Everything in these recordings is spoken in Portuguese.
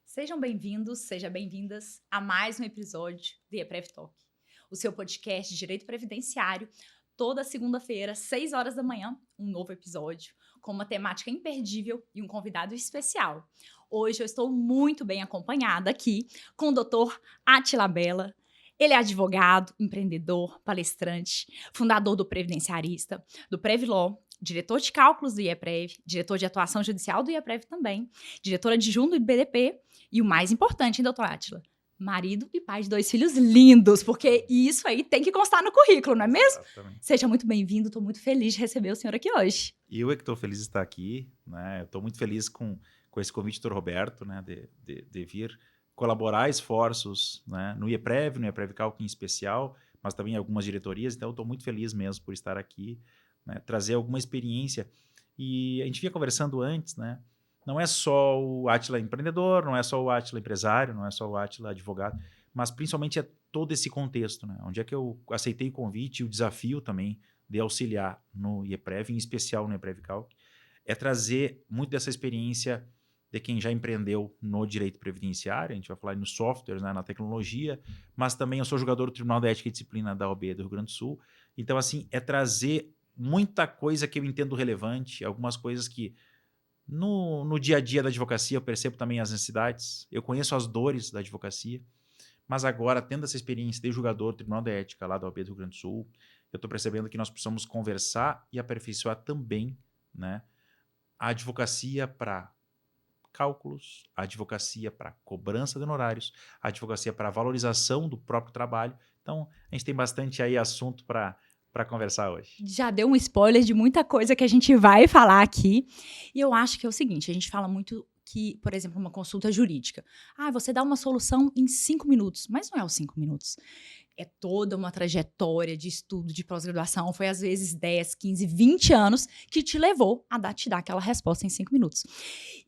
Sejam bem-vindos, sejam bem-vindas a mais um episódio do IEPREV Talk, o seu podcast de direito previdenciário. Toda segunda-feira, 6 horas da manhã, um novo episódio com uma temática imperdível e um convidado especial. Hoje eu estou muito bem acompanhada aqui com o Dr. Átila Bella. Ele é advogado, empreendedor, palestrante, fundador do Previdenciarista, do Previló, diretor de cálculos do IEPREV, diretor de atuação judicial do IEPREV também, diretor adjunto do IBDP e o mais importante, hein, doutor Átila? Marido e pai de 2 filhos lindos, porque isso aí tem que constar no currículo, não é mesmo? Exatamente. Seja muito bem-vindo, estou muito feliz de receber o senhor aqui hoje. E eu é que estou feliz de estar aqui, né? Estou muito feliz com esse convite do Roberto, né? De vir colaborar esforços, né? No IEPREV Cálculo em especial, mas também em algumas diretorias. Então, estou muito feliz mesmo por estar aqui, né? Trazer alguma experiência. E a gente vinha conversando antes, né? Não é só o Átila empreendedor, não é só o Átila empresário, não é só o Átila advogado, mas principalmente é todo esse contexto, né? Onde é que eu aceitei o convite e o desafio também de auxiliar no IEPREV, em especial no IEPREV Calc, é trazer muito dessa experiência de quem já empreendeu no direito previdenciário, a gente vai falar nos softwares, né, na tecnologia, mas também eu sou jogador do Tribunal de Ética e Disciplina da OAB do Rio Grande do Sul, então assim, é trazer muita coisa que eu entendo relevante, algumas coisas que no dia a dia da advocacia eu percebo também as necessidades, eu conheço as dores da advocacia, mas agora, tendo essa experiência de julgador do Tribunal de Ética lá da OAB do Rio Grande do Sul, eu estou percebendo que nós precisamos conversar e aperfeiçoar também, né, a advocacia para cálculos, a advocacia para cobrança de honorários, a advocacia para valorização do próprio trabalho. Então, a gente tem bastante aí assunto para conversar hoje. Já deu um spoiler de muita coisa que a gente vai falar aqui. E eu acho que é o seguinte, a gente fala muito que, por exemplo, uma consulta jurídica. Você dá uma solução em 5 minutos, mas não é os 5 minutos. É toda uma trajetória de estudo, de pós-graduação, foi às vezes 10, 15, 20 anos que te levou a te dar aquela resposta em 5 minutos.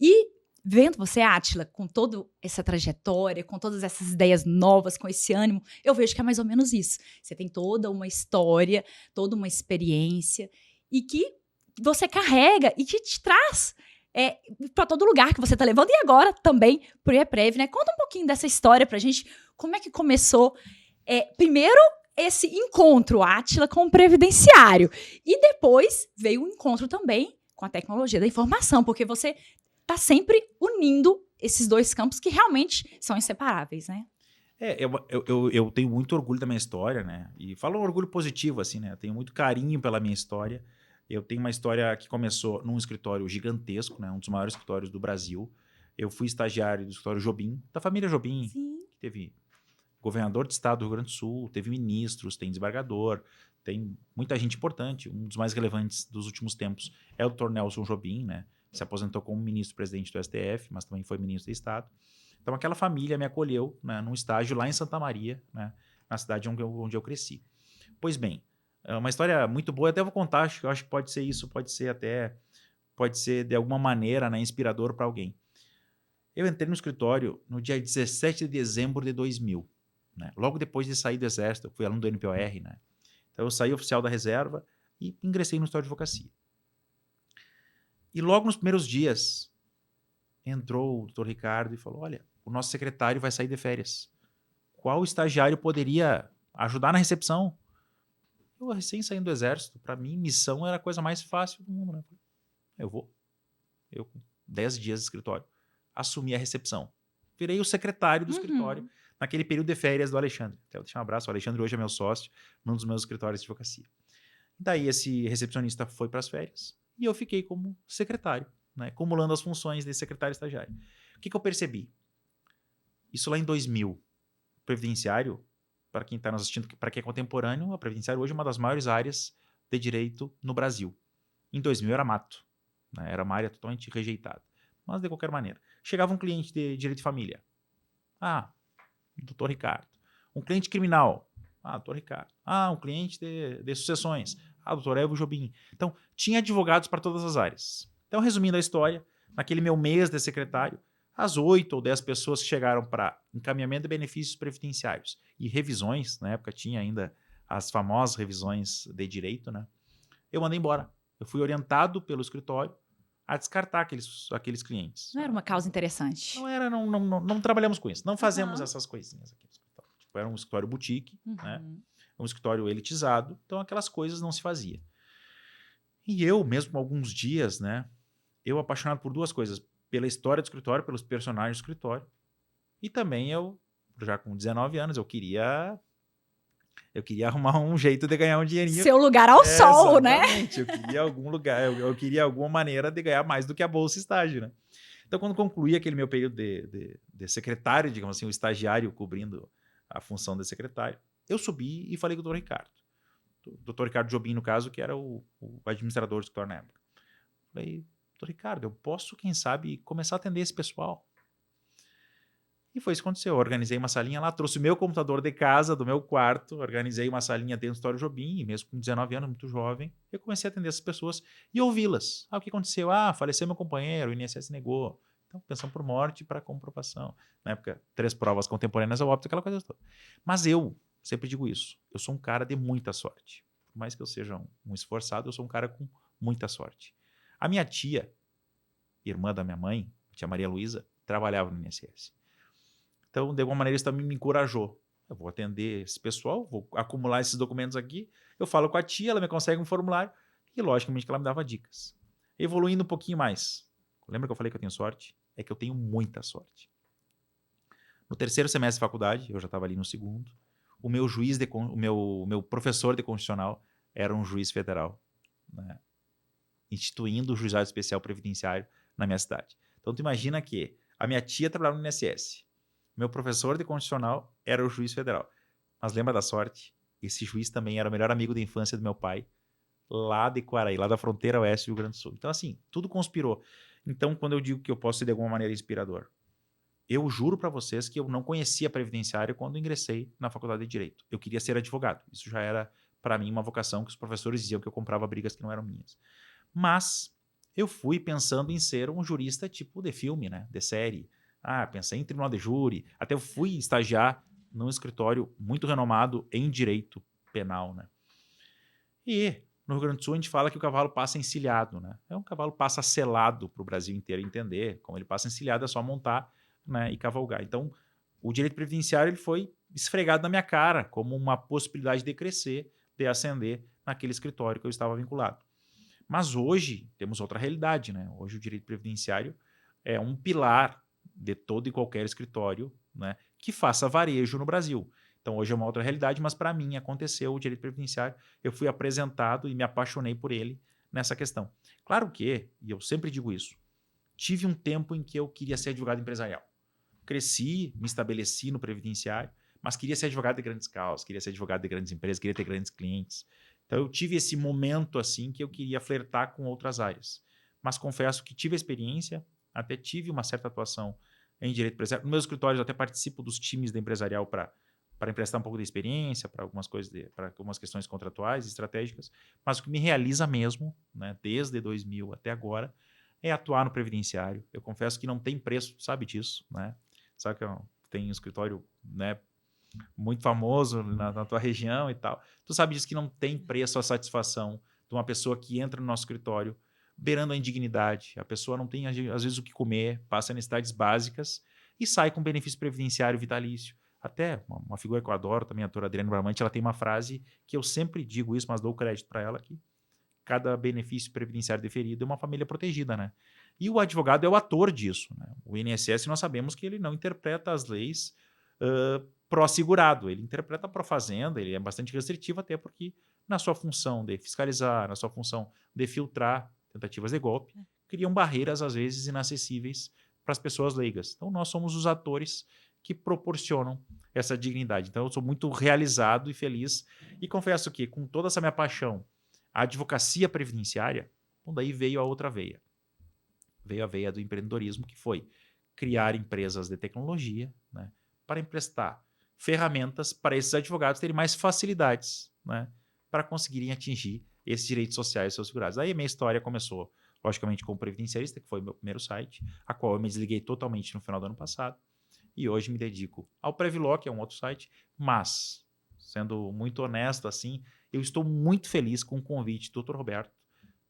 E vendo você, Átila, com toda essa trajetória, com todas essas ideias novas, com esse ânimo, eu vejo que é mais ou menos isso. Você tem toda uma história, toda uma experiência, e que você carrega e que te traz para todo lugar que você está levando, e agora também para o IEPREV, né? Conta um pouquinho dessa história para a gente, como é que começou, primeiro, esse encontro, Átila, com o previdenciário, e depois veio o encontro também com a tecnologia da informação, porque você está sempre unindo esses dois campos que realmente são inseparáveis, né? Eu tenho muito orgulho da minha história, né? E falo um orgulho positivo, assim, né? Eu tenho muito carinho pela minha história. Eu tenho uma história que começou num escritório gigantesco, né? Um dos maiores escritórios do Brasil. Eu fui estagiário do escritório Jobim, da família Jobim, Sim. que teve governador de estado do Rio Grande do Sul, teve ministros, tem desembargador, tem muita gente importante. Um dos mais relevantes dos últimos tempos é o Dr. Nelson Jobim, né? Se aposentou como ministro-presidente do STF, mas também foi ministro de Estado. Então, aquela família me acolheu, né, num estágio lá em Santa Maria, né, na cidade onde eu cresci. Pois bem, é uma história muito boa, até vou contar, eu acho que pode ser isso, pode ser de alguma maneira, né, inspirador para alguém. Eu entrei no escritório no dia 17 de dezembro de 2000, né, logo depois de sair do Exército, eu fui aluno do NPOR, né, então eu saí oficial da reserva e ingressei no escritório de advocacia. E logo nos primeiros dias, entrou o doutor Ricardo e falou, olha, o nosso secretário vai sair de férias. Qual estagiário poderia ajudar na recepção? Eu recém saindo do exército, para mim, missão era a coisa mais fácil do mundo, né? Eu vou. Eu, com 10 dias de escritório, assumi a recepção. Virei o secretário do escritório naquele período de férias do Alexandre. Quero deixar um abraço, o Alexandre hoje é meu sócio num dos meus escritórios de advocacia. Daí esse recepcionista foi para as férias e eu fiquei como secretário, né, acumulando as funções de secretário estagiário. O que eu percebi? Isso lá em 2000, previdenciário, para quem está nos assistindo, para quem é contemporâneo, a previdenciário hoje é uma das maiores áreas de direito no Brasil. Em 2000 era mato, né, era uma área totalmente rejeitada. Mas de qualquer maneira, chegava um cliente de direito de família. Doutor Ricardo. Um cliente criminal. Doutor Ricardo. Um cliente de sucessões. Doutor Evo Jobim. Então, tinha advogados para todas as áreas. Então, resumindo a história, naquele meu mês de secretário, as 8 ou 10 pessoas que chegaram para encaminhamento de benefícios previdenciários e revisões, na época tinha ainda as famosas revisões de direito, né? Eu mandei embora. Eu fui orientado pelo escritório a descartar aqueles clientes. Não era uma causa interessante. Não era, não trabalhamos com isso. Não fazemos Aham. essas coisinhas aqui no escritório. Tipo, era um escritório boutique, né? Uhum. Um escritório elitizado, então aquelas coisas não se fazia. E eu, mesmo alguns dias, né? Eu apaixonado por duas coisas. Pela história do escritório, pelos personagens do escritório. E também eu, já com 19 anos, eu queria arrumar um jeito de ganhar um dinheirinho. Seu lugar ao sol, né? Exatamente. Eu queria algum lugar, eu queria alguma maneira de ganhar mais do que a bolsa estágio, né? Então, quando concluí aquele meu período de secretário, digamos assim, o estagiário cobrindo a função de secretário, eu subi e falei com o doutor Ricardo. O doutor Ricardo Jobim, no caso, que era o administrador do escritório na época. Falei, doutor Ricardo, eu posso, quem sabe, começar a atender esse pessoal? E foi isso que aconteceu. Eu organizei uma salinha lá, trouxe o meu computador de casa, do meu quarto, organizei uma salinha dentro do escritório Jobim, e mesmo com 19 anos, muito jovem, eu comecei a atender essas pessoas e ouvi-las. O que aconteceu? Faleceu meu companheiro, o INSS negou. Então, pensão por morte para comprovação. Na época, 3 provas contemporâneas ao óbito, aquela coisa toda. Mas eu sempre digo isso, eu sou um cara de muita sorte. Por mais que eu seja um esforçado, eu sou um cara com muita sorte. A minha tia, irmã da minha mãe, a tia Maria Luísa, trabalhava no INSS. Então, de alguma maneira, isso também me encorajou. Eu vou atender esse pessoal, vou acumular esses documentos aqui, eu falo com a tia, ela me consegue um formulário e, logicamente, que ela me dava dicas. Evoluindo um pouquinho mais. Lembra que eu falei que eu tenho sorte? É que eu tenho muita sorte. No 3º semestre de faculdade, eu já estava ali no 2º, o meu professor de constitucional era um juiz federal, né? Instituindo o juizado especial previdenciário na minha cidade. Então, tu imagina que a minha tia trabalhava no INSS, meu professor de constitucional era o juiz federal. Mas lembra da sorte? Esse juiz também era o melhor amigo da infância do meu pai, lá de Quaraí, lá da fronteira oeste do Rio Grande do Sul. Então, assim, tudo conspirou. Então, quando eu digo que eu posso ser de alguma maneira inspirador, eu juro para vocês que eu não conhecia previdenciário quando ingressei na faculdade de Direito. Eu queria ser advogado. Isso já era, para mim, uma vocação que os professores diziam que eu comprava brigas que não eram minhas. Mas eu fui pensando em ser um jurista tipo de filme, né? De série. Pensei em tribunal de júri. Até eu fui estagiar num escritório muito renomado em direito penal, né? E no Rio Grande do Sul a gente fala que o cavalo passa encilhado, né? Um cavalo passa selado para o Brasil inteiro entender. Como ele passa encilhado é só montar, né, e cavalgar. Então, o direito previdenciário ele foi esfregado na minha cara como uma possibilidade de crescer, de ascender naquele escritório que eu estava vinculado. Mas hoje temos outra realidade, né? Hoje o direito previdenciário é um pilar de todo e qualquer escritório, né, que faça varejo no Brasil. Então hoje é uma outra realidade, mas para mim aconteceu o direito previdenciário, eu fui apresentado e me apaixonei por ele nessa questão. Claro que, e eu sempre digo isso, tive um tempo em que eu queria ser advogado empresarial. Cresci, me estabeleci no previdenciário, mas queria ser advogado de grandes causas, queria ser advogado de grandes empresas, queria ter grandes clientes. Então eu tive esse momento assim que eu queria flertar com outras áreas. Mas confesso que tive a experiência, até tive uma certa atuação em direito empresarial. No meu escritório eu até participo dos times da empresarial para emprestar um pouco de experiência, para algumas coisas, para algumas questões contratuais, estratégicas, mas o que me realiza mesmo, né, desde 2000 até agora, é atuar no previdenciário. Eu confesso que não tem preço, sabe disso, né? Sabe que tem um escritório, né, muito famoso na tua região e tal. Tu sabe disso que não tem preço a satisfação de uma pessoa que entra no nosso escritório beirando a indignidade. A pessoa não tem, às vezes, o que comer, passa necessidades básicas e sai com benefício previdenciário vitalício. Até uma figura que eu adoro também, a doutora Adriana Bramante, ela tem uma frase que eu sempre digo isso, mas dou crédito para ela aqui. Cada benefício previdenciário deferido é uma família protegida, né? E o advogado é o ator disso, né? O INSS, nós sabemos que ele não interpreta as leis pró-segurado, ele interpreta pró-fazenda, ele é bastante restritivo até porque na sua função de fiscalizar, na sua função de filtrar tentativas de golpe, criam barreiras às vezes inacessíveis para as pessoas leigas. Então nós somos os atores que proporcionam essa dignidade. Então eu sou muito realizado e feliz e confesso que com toda essa minha paixão, a advocacia previdenciária, daí veio a outra veia. Veio a veia do empreendedorismo, que foi criar empresas de tecnologia, né, para emprestar ferramentas para esses advogados terem mais facilidades, né, para conseguirem atingir esses direitos sociais seus segurados. Aí a minha história começou, logicamente, como previdenciarista, que foi o meu primeiro site, a qual eu me desliguei totalmente no final do ano passado, e hoje me dedico ao Previló, que é um outro site, mas sendo muito honesto assim, eu estou muito feliz com o convite do Dr. Roberto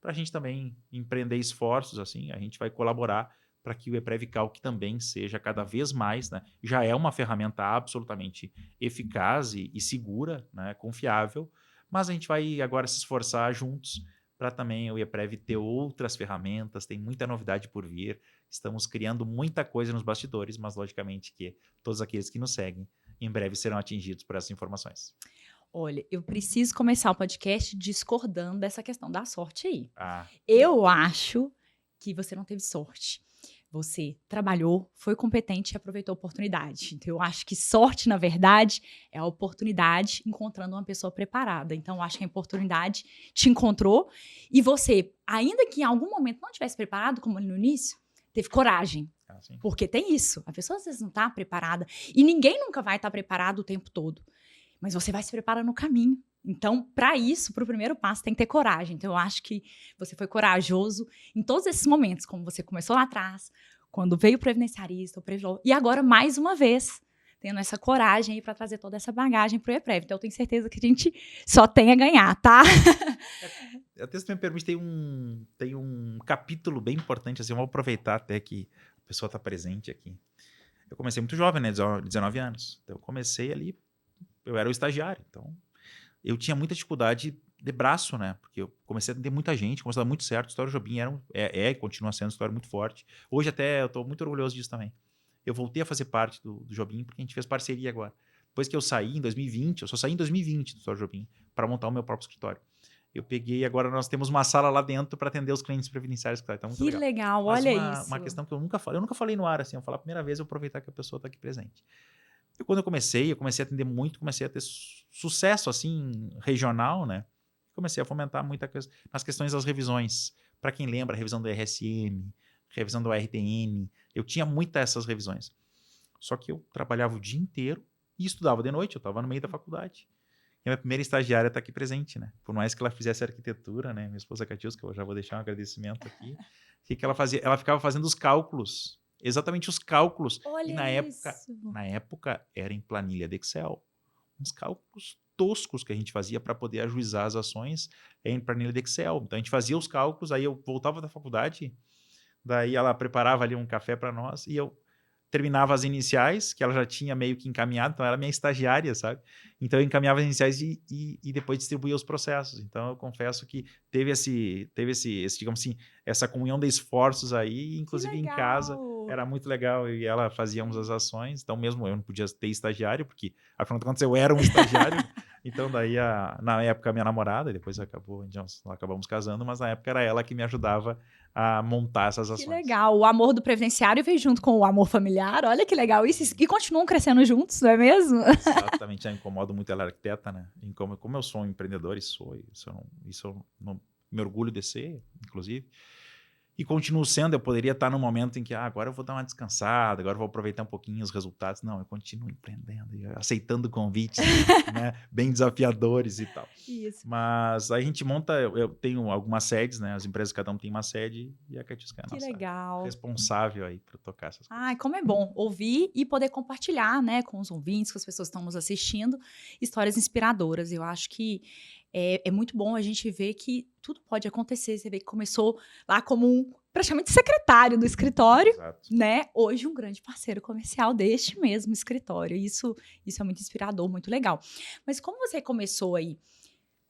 para a gente também empreender esforços, assim, a gente vai colaborar para que o ePrevCalc também seja cada vez mais, né? Já é uma ferramenta absolutamente eficaz e segura, né? Confiável, mas a gente vai agora se esforçar juntos para também o ePrev ter outras ferramentas, tem muita novidade por vir, estamos criando muita coisa nos bastidores, mas logicamente que todos aqueles que nos seguem em breve serão atingidos por essas informações. Olha, eu preciso começar o podcast discordando dessa questão da sorte aí. Ah, Eu acho que você não teve sorte. Você trabalhou, foi competente e aproveitou a oportunidade. Então, eu acho que sorte, na verdade, é a oportunidade encontrando uma pessoa preparada. Então, eu acho que a oportunidade te encontrou e você, ainda que em algum momento não estivesse preparado, como no início, teve coragem. sim. Porque tem isso. A pessoa às vezes não está preparada e ninguém nunca vai estar preparado o tempo todo. Mas você vai se preparar no caminho. Então, para isso, para o primeiro passo, tem que ter coragem. Então, eu acho que você foi corajoso em todos esses momentos, como você começou lá atrás, quando veio o previdenciarista, o Previló, e agora, mais uma vez, tendo essa coragem aí para trazer toda essa bagagem para o ePrev. Então, eu tenho certeza que a gente só tem a ganhar, tá? Até se me permite, tem um capítulo bem importante, assim, eu vou aproveitar até que a pessoa está presente aqui. Eu comecei muito jovem, né, 19 anos. Então, eu comecei ali, eu era o estagiário, então eu tinha muita dificuldade de braço, né? Porque eu comecei a atender muita gente, começou a dar muito certo. A História do Jobim e continua sendo uma história muito forte. Hoje até eu estou muito orgulhoso disso também. Eu voltei a fazer parte do Jobim porque a gente fez parceria agora. Depois que eu saí em 2020, eu só saí em 2020 do História do Jobim para montar o meu próprio escritório. Eu peguei, agora nós temos uma sala lá dentro para atender os clientes previdenciários, que tá muito Que legal. legal, Mas olha uma isso. questão que eu nunca falei no ar, assim, eu vou falar a primeira vez, eu vou aproveitar que a pessoa está aqui presente. Quando eu comecei a atender muito, comecei a ter sucesso assim regional, né? Comecei a fomentar muita coisa nas questões das revisões. Para quem lembra, a revisão do RSM, revisão do RTN, eu tinha muitas essas revisões. Só que eu trabalhava o dia inteiro e estudava de noite, eu estava no meio da faculdade. E a minha primeira estagiária está aqui presente, né? Por mais que ela fizesse arquitetura, né? Minha esposa Catius, que eu já vou deixar um agradecimento aqui. O que ela fazia? Ela ficava fazendo os cálculos, exatamente os cálculos. E Olha isso. na época era em planilha de Excel. Uns cálculos toscos que a gente fazia para poder ajuizar as ações em planilha de Excel. Então a gente fazia os cálculos, aí eu voltava da faculdade, daí ela preparava ali um café para nós e eu terminava as iniciais, que ela já tinha meio que encaminhado, então ela era minha estagiária, sabe? Então eu encaminhava as iniciais e depois distribuía os processos. Então eu confesso que teve esse digamos assim, essa comunhão de esforços aí, Que inclusive em casa, legal. era muito legal, eu e ela fazíamos as ações, então mesmo eu não podia ter estagiário, porque afinal de contas eu era um estagiário, então daí na época a minha namorada, depois nós acabamos casando, mas na época era ela que me ajudava a montar essas Que ações. legal. O amor do previdenciário veio junto com o amor familiar. Olha que legal isso. E continuam crescendo juntos, não é mesmo? Exatamente, já incomodo muito ela, arquiteta, né? Como eu sou um empreendedor e sou, isso eu não me orgulho de ser, inclusive. E continuo sendo, eu poderia estar num momento em que agora eu vou dar uma descansada, agora eu vou aproveitar um pouquinho os resultados. Não, eu continuo empreendendo, aceitando convites, né, bem desafiadores e tal. Isso. Mas a gente monta, eu tenho algumas sedes, né? As empresas, cada um tem uma sede, e a Katisca é a Que nossa legal. responsável aí para tocar essas coisas. Ai, como é bom ouvir e poder compartilhar, né, com os ouvintes, com as pessoas que estão nos assistindo, histórias inspiradoras. Eu acho que é muito bom a gente ver que tudo pode acontecer. Você vê que começou lá como praticamente secretário do escritório, Exato. né? Hoje um grande parceiro comercial deste mesmo escritório. Isso é muito inspirador, muito legal. Mas como você começou aí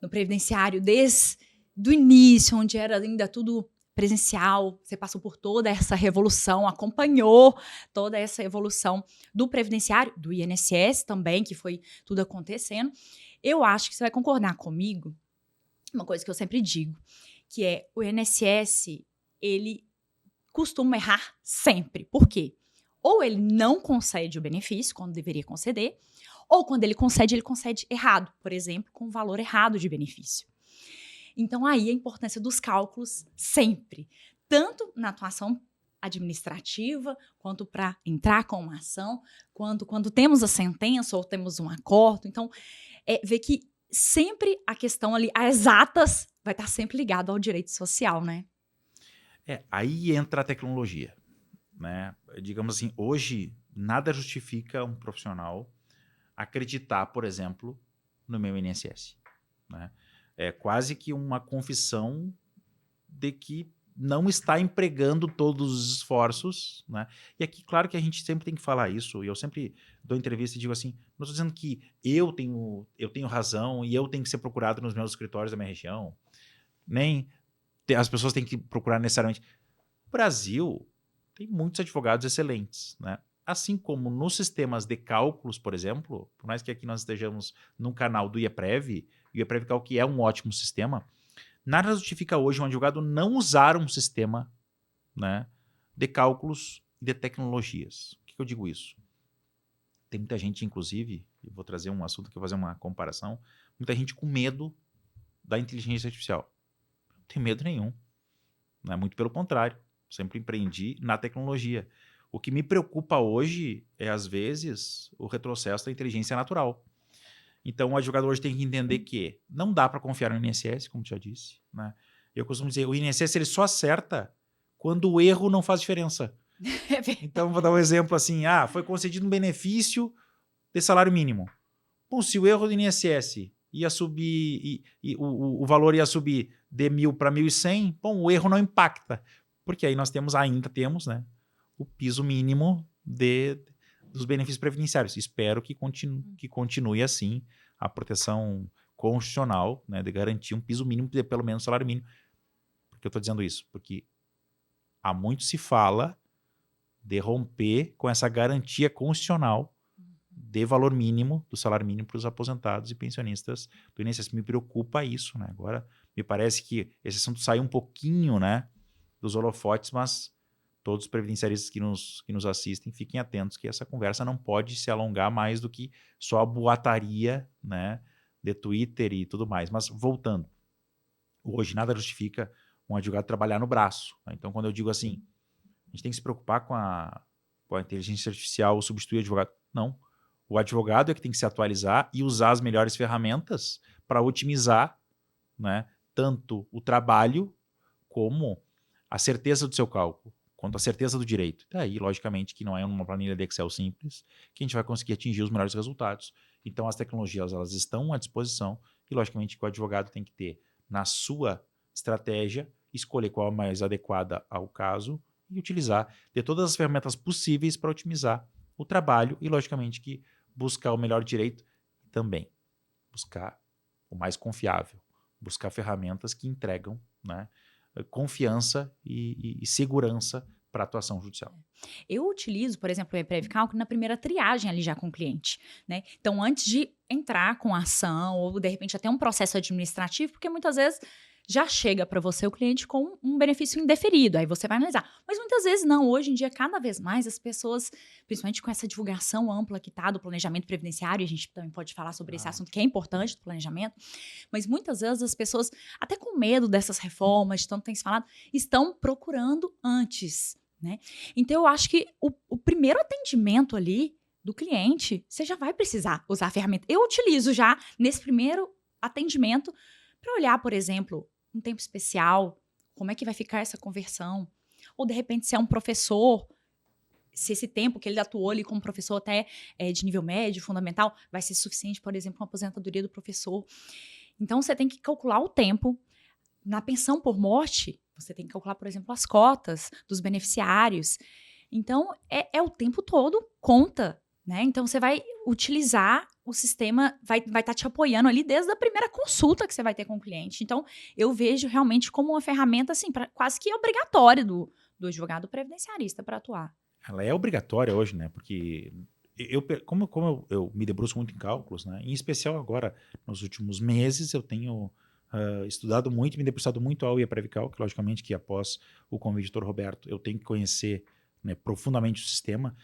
no previdenciário desde o início, onde era ainda tudo presencial, você passou por toda essa revolução, acompanhou toda essa evolução do previdenciário, do INSS também, que foi tudo acontecendo. Eu acho que você vai concordar comigo, uma coisa que eu sempre digo, que é o INSS, ele costuma errar sempre. Por quê? Ou ele não concede o benefício quando deveria conceder, ou quando ele concede errado, por exemplo, com o valor errado de benefício. Então, aí a importância dos cálculos sempre, tanto na atuação administrativa, quanto para entrar com uma ação, quanto quando temos a sentença ou temos um acordo. Então, ver que sempre a questão ali, as atas, vai estar sempre ligado ao direito social, né? Aí entra a tecnologia, né? Digamos assim, hoje nada justifica um profissional acreditar, por exemplo, no meu INSS. Né? É quase que uma confissão de que não está empregando todos os esforços, né? E aqui, claro que a gente sempre tem que falar isso, e eu sempre dou entrevista e digo assim, não estou dizendo que eu tenho razão e eu tenho que ser procurado nos meus escritórios da minha região, nem as pessoas têm que procurar necessariamente. O Brasil tem muitos advogados excelentes, né? Assim como nos sistemas de cálculos, por exemplo, por mais que aqui nós estejamos num canal do IEPREV, e o IEPREV Cálculo é um ótimo sistema, nada justifica hoje um advogado não usar um sistema, né, de cálculos e de tecnologias. Por que eu digo isso? Tem muita gente, inclusive, eu vou trazer um assunto que eu vou fazer uma comparação, muita gente com medo da inteligência artificial. Não tem medo nenhum. Né? Muito pelo contrário. Sempre empreendi na tecnologia. O que me preocupa hoje é, às vezes, o retrocesso da inteligência natural. Então, o advogado hoje tem que entender que não dá para confiar no INSS, como já disse. Né? Eu costumo dizer, o INSS ele só acerta quando o erro não faz diferença. Então, vou dar um exemplo assim, foi concedido um benefício de salário mínimo. Bom, se o erro do INSS ia subir, e o valor ia subir de 1.000 para 1.100, bom, o erro não impacta, porque aí nós ainda temos, né, o piso mínimo dos benefícios previdenciários. Espero que continue assim a proteção constitucional, né, de garantir um piso mínimo de pelo menos salário mínimo. Por que eu estou dizendo isso? Porque há muito se fala de romper com essa garantia constitucional de valor mínimo, do salário mínimo para os aposentados e pensionistas do INSS. Me preocupa isso, né? Agora, me parece que esse assunto saiu um pouquinho, né, dos holofotes, mas todos os previdenciaristas que nos assistem, fiquem atentos que essa conversa não pode se alongar mais do que só a boataria, né, de Twitter e tudo mais. Mas, voltando, hoje nada justifica um advogado trabalhar no braço. Né? Então, quando eu digo assim, a gente tem que se preocupar com a inteligência artificial substituir o advogado. Não. O advogado é que tem que se atualizar e usar as melhores ferramentas para otimizar, né, tanto o trabalho como a certeza do seu cálculo, quanto a certeza do direito. Daí, logicamente, que não é uma planilha de Excel simples que a gente vai conseguir atingir os melhores resultados. Então, as tecnologias elas estão à disposição e, logicamente, que o advogado tem que ter na sua estratégia, escolher qual é a mais adequada ao caso e utilizar de todas as ferramentas possíveis para otimizar o trabalho e, logicamente, que buscar o melhor direito também. Buscar o mais confiável. Buscar ferramentas que entregam, né, confiança e segurança para a atuação judicial. Eu utilizo, por exemplo, o ePrev Cálculo na primeira triagem ali já com o cliente, né? Então, antes de entrar com a ação ou, de repente, até um processo administrativo, porque muitas vezes já chega para você o cliente com um benefício indeferido, aí você vai analisar. Mas muitas vezes não, hoje em dia, cada vez mais as pessoas, principalmente com essa divulgação ampla que está do planejamento previdenciário, a gente também pode falar sobre esse assunto que é importante do planejamento, mas muitas vezes as pessoas, até com medo dessas reformas, de tanto tem se falado, estão procurando antes, né? Então, eu acho que o primeiro atendimento ali do cliente, você já vai precisar usar a ferramenta. Eu utilizo já nesse primeiro atendimento para olhar, por exemplo, um tempo especial, como é que vai ficar essa conversão. Ou, de repente, se é um professor, se esse tempo que ele atuou ali como professor até de nível médio, fundamental, vai ser suficiente, por exemplo, uma aposentadoria do professor. Então, você tem que calcular o tempo. Na pensão por morte, você tem que calcular, por exemplo, as cotas dos beneficiários. Então, é o tempo todo, conta, né? Então, você vai utilizar o sistema, vai estar te apoiando ali desde a primeira consulta que você vai ter com o cliente. Então, eu vejo realmente como uma ferramenta, assim, quase que obrigatória do advogado previdenciarista para atuar. Ela é obrigatória hoje, né? Porque como eu me debruço muito em cálculos, né? Em especial agora, nos últimos meses, eu tenho estudado muito, me debruçado muito ao IEPREV Cálculo, que logicamente que após o convite do Dr. Roberto, eu tenho que conhecer, né, profundamente o sistema,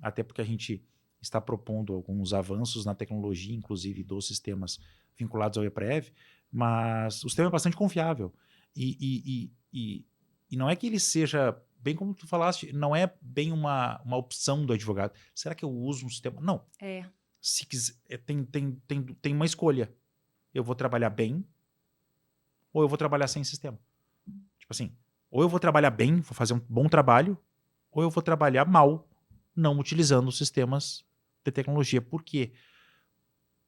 até porque a gente está propondo alguns avanços na tecnologia, inclusive dos sistemas vinculados ao IEPREV, mas o sistema é bastante confiável. E não é que ele seja, bem como tu falaste, não é bem uma opção do advogado. Será que eu uso um sistema? Não. Se quiser, tem uma escolha. Eu vou trabalhar bem ou eu vou trabalhar sem sistema. Tipo assim, ou eu vou trabalhar bem, vou fazer um bom trabalho, ou eu vou trabalhar mal, não utilizando os sistemas de tecnologia. Por quê?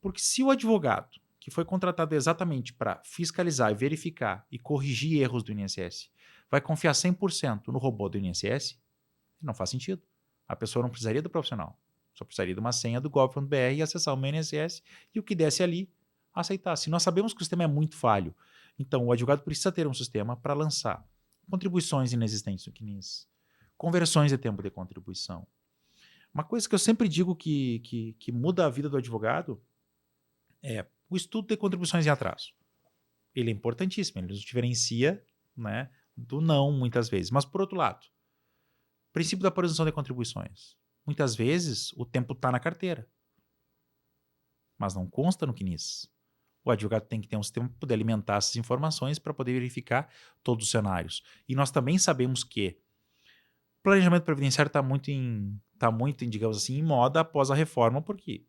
Porque se o advogado, que foi contratado exatamente para fiscalizar e verificar e corrigir erros do INSS, vai confiar 100% no robô do INSS, não faz sentido. A pessoa não precisaria do profissional. Só precisaria de uma senha do gov.br e acessar o meu INSS e o que desse ali, aceitar. Se nós sabemos que o sistema é muito falho, então o advogado precisa ter um sistema para lançar contribuições inexistentes no CNIS, conversões de tempo de contribuição. Uma coisa que eu sempre digo que muda a vida do advogado é o estudo de contribuições em atraso. Ele é importantíssimo, ele nos diferencia, né, do não muitas vezes. Mas, por outro lado, princípio da apresentação de contribuições. Muitas vezes o tempo está na carteira, mas não consta no CNIS. O advogado tem que ter um sistema para poder alimentar essas informações para poder verificar todos os cenários. E nós também sabemos que o planejamento previdenciário está muito digamos assim, em moda após a reforma, porque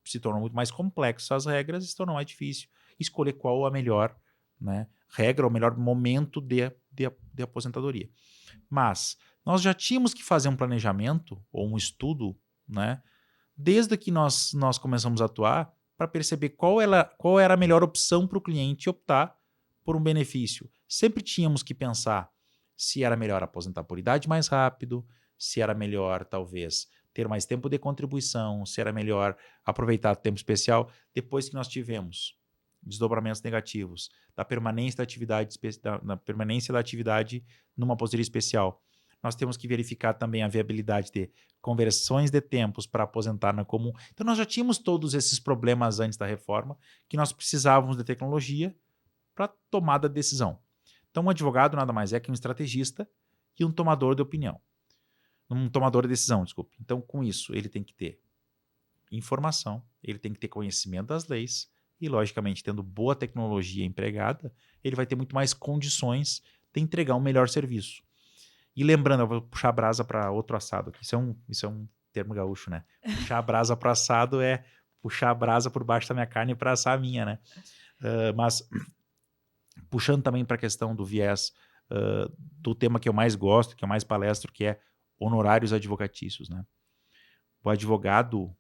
se tornou muito mais complexo as regras e se tornou mais difícil escolher qual a melhor, né, regra, o melhor momento de aposentadoria. Mas nós já tínhamos que fazer um planejamento ou um estudo, né, desde que nós começamos a atuar para perceber qual era a melhor opção para o cliente optar por um benefício. Sempre tínhamos que pensar se era melhor aposentar por idade mais rápido, se era melhor, talvez, ter mais tempo de contribuição, se era melhor aproveitar o tempo especial. Depois que nós tivemos desdobramentos negativos da permanência da atividade numa aposentadoria especial, nós temos que verificar também a viabilidade de conversões de tempos para aposentar na comum. Então, nós já tínhamos todos esses problemas antes da reforma, que nós precisávamos de tecnologia para tomada de decisão. Então, um advogado nada mais é que um estrategista e um tomador de opinião. Um tomador de decisão, desculpe. Então, com isso, ele tem que ter informação, ele tem que ter conhecimento das leis e, logicamente, tendo boa tecnologia empregada, ele vai ter muito mais condições de entregar um melhor serviço. E lembrando, eu vou puxar a brasa para outro assado aqui. Isso é um termo gaúcho, né? Puxar a brasa para assado é puxar a brasa por baixo da minha carne para assar a minha, né? Mas puxando também para a questão do viés do tema que eu mais gosto, que eu mais palestro, que é honorários advocatícios, né? O advogado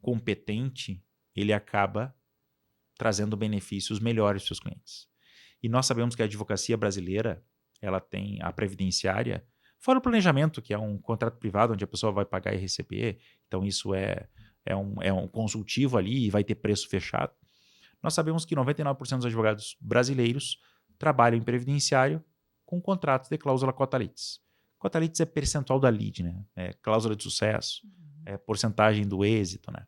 competente, ele acaba trazendo benefícios melhores para os seus clientes. E nós sabemos que a advocacia brasileira, ela tem a previdenciária, fora o planejamento, que é um contrato privado onde a pessoa vai pagar e receber, então isso é um consultivo ali e vai ter preço fechado. Nós sabemos que 99% dos advogados brasileiros trabalham em previdenciário com contratos de cláusula cota-litis. Cota-litis é percentual da lide, né? É cláusula de sucesso, é porcentagem do êxito, né?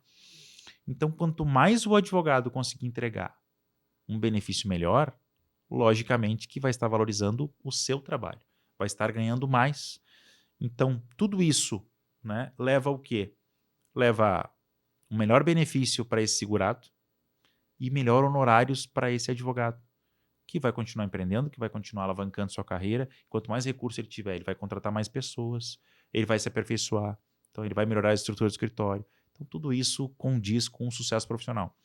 Então, quanto mais o advogado conseguir entregar um benefício melhor, logicamente que vai estar valorizando o seu trabalho, vai estar ganhando mais. Então, tudo isso, né, leva ao quê? Leva um melhor benefício para esse segurado e melhor honorários para esse advogado, que vai continuar empreendendo, que vai continuar alavancando sua carreira. Quanto mais recurso ele tiver, ele vai contratar mais pessoas, ele vai se aperfeiçoar, então ele vai melhorar a estrutura do escritório. Então, tudo isso condiz com o sucesso profissional.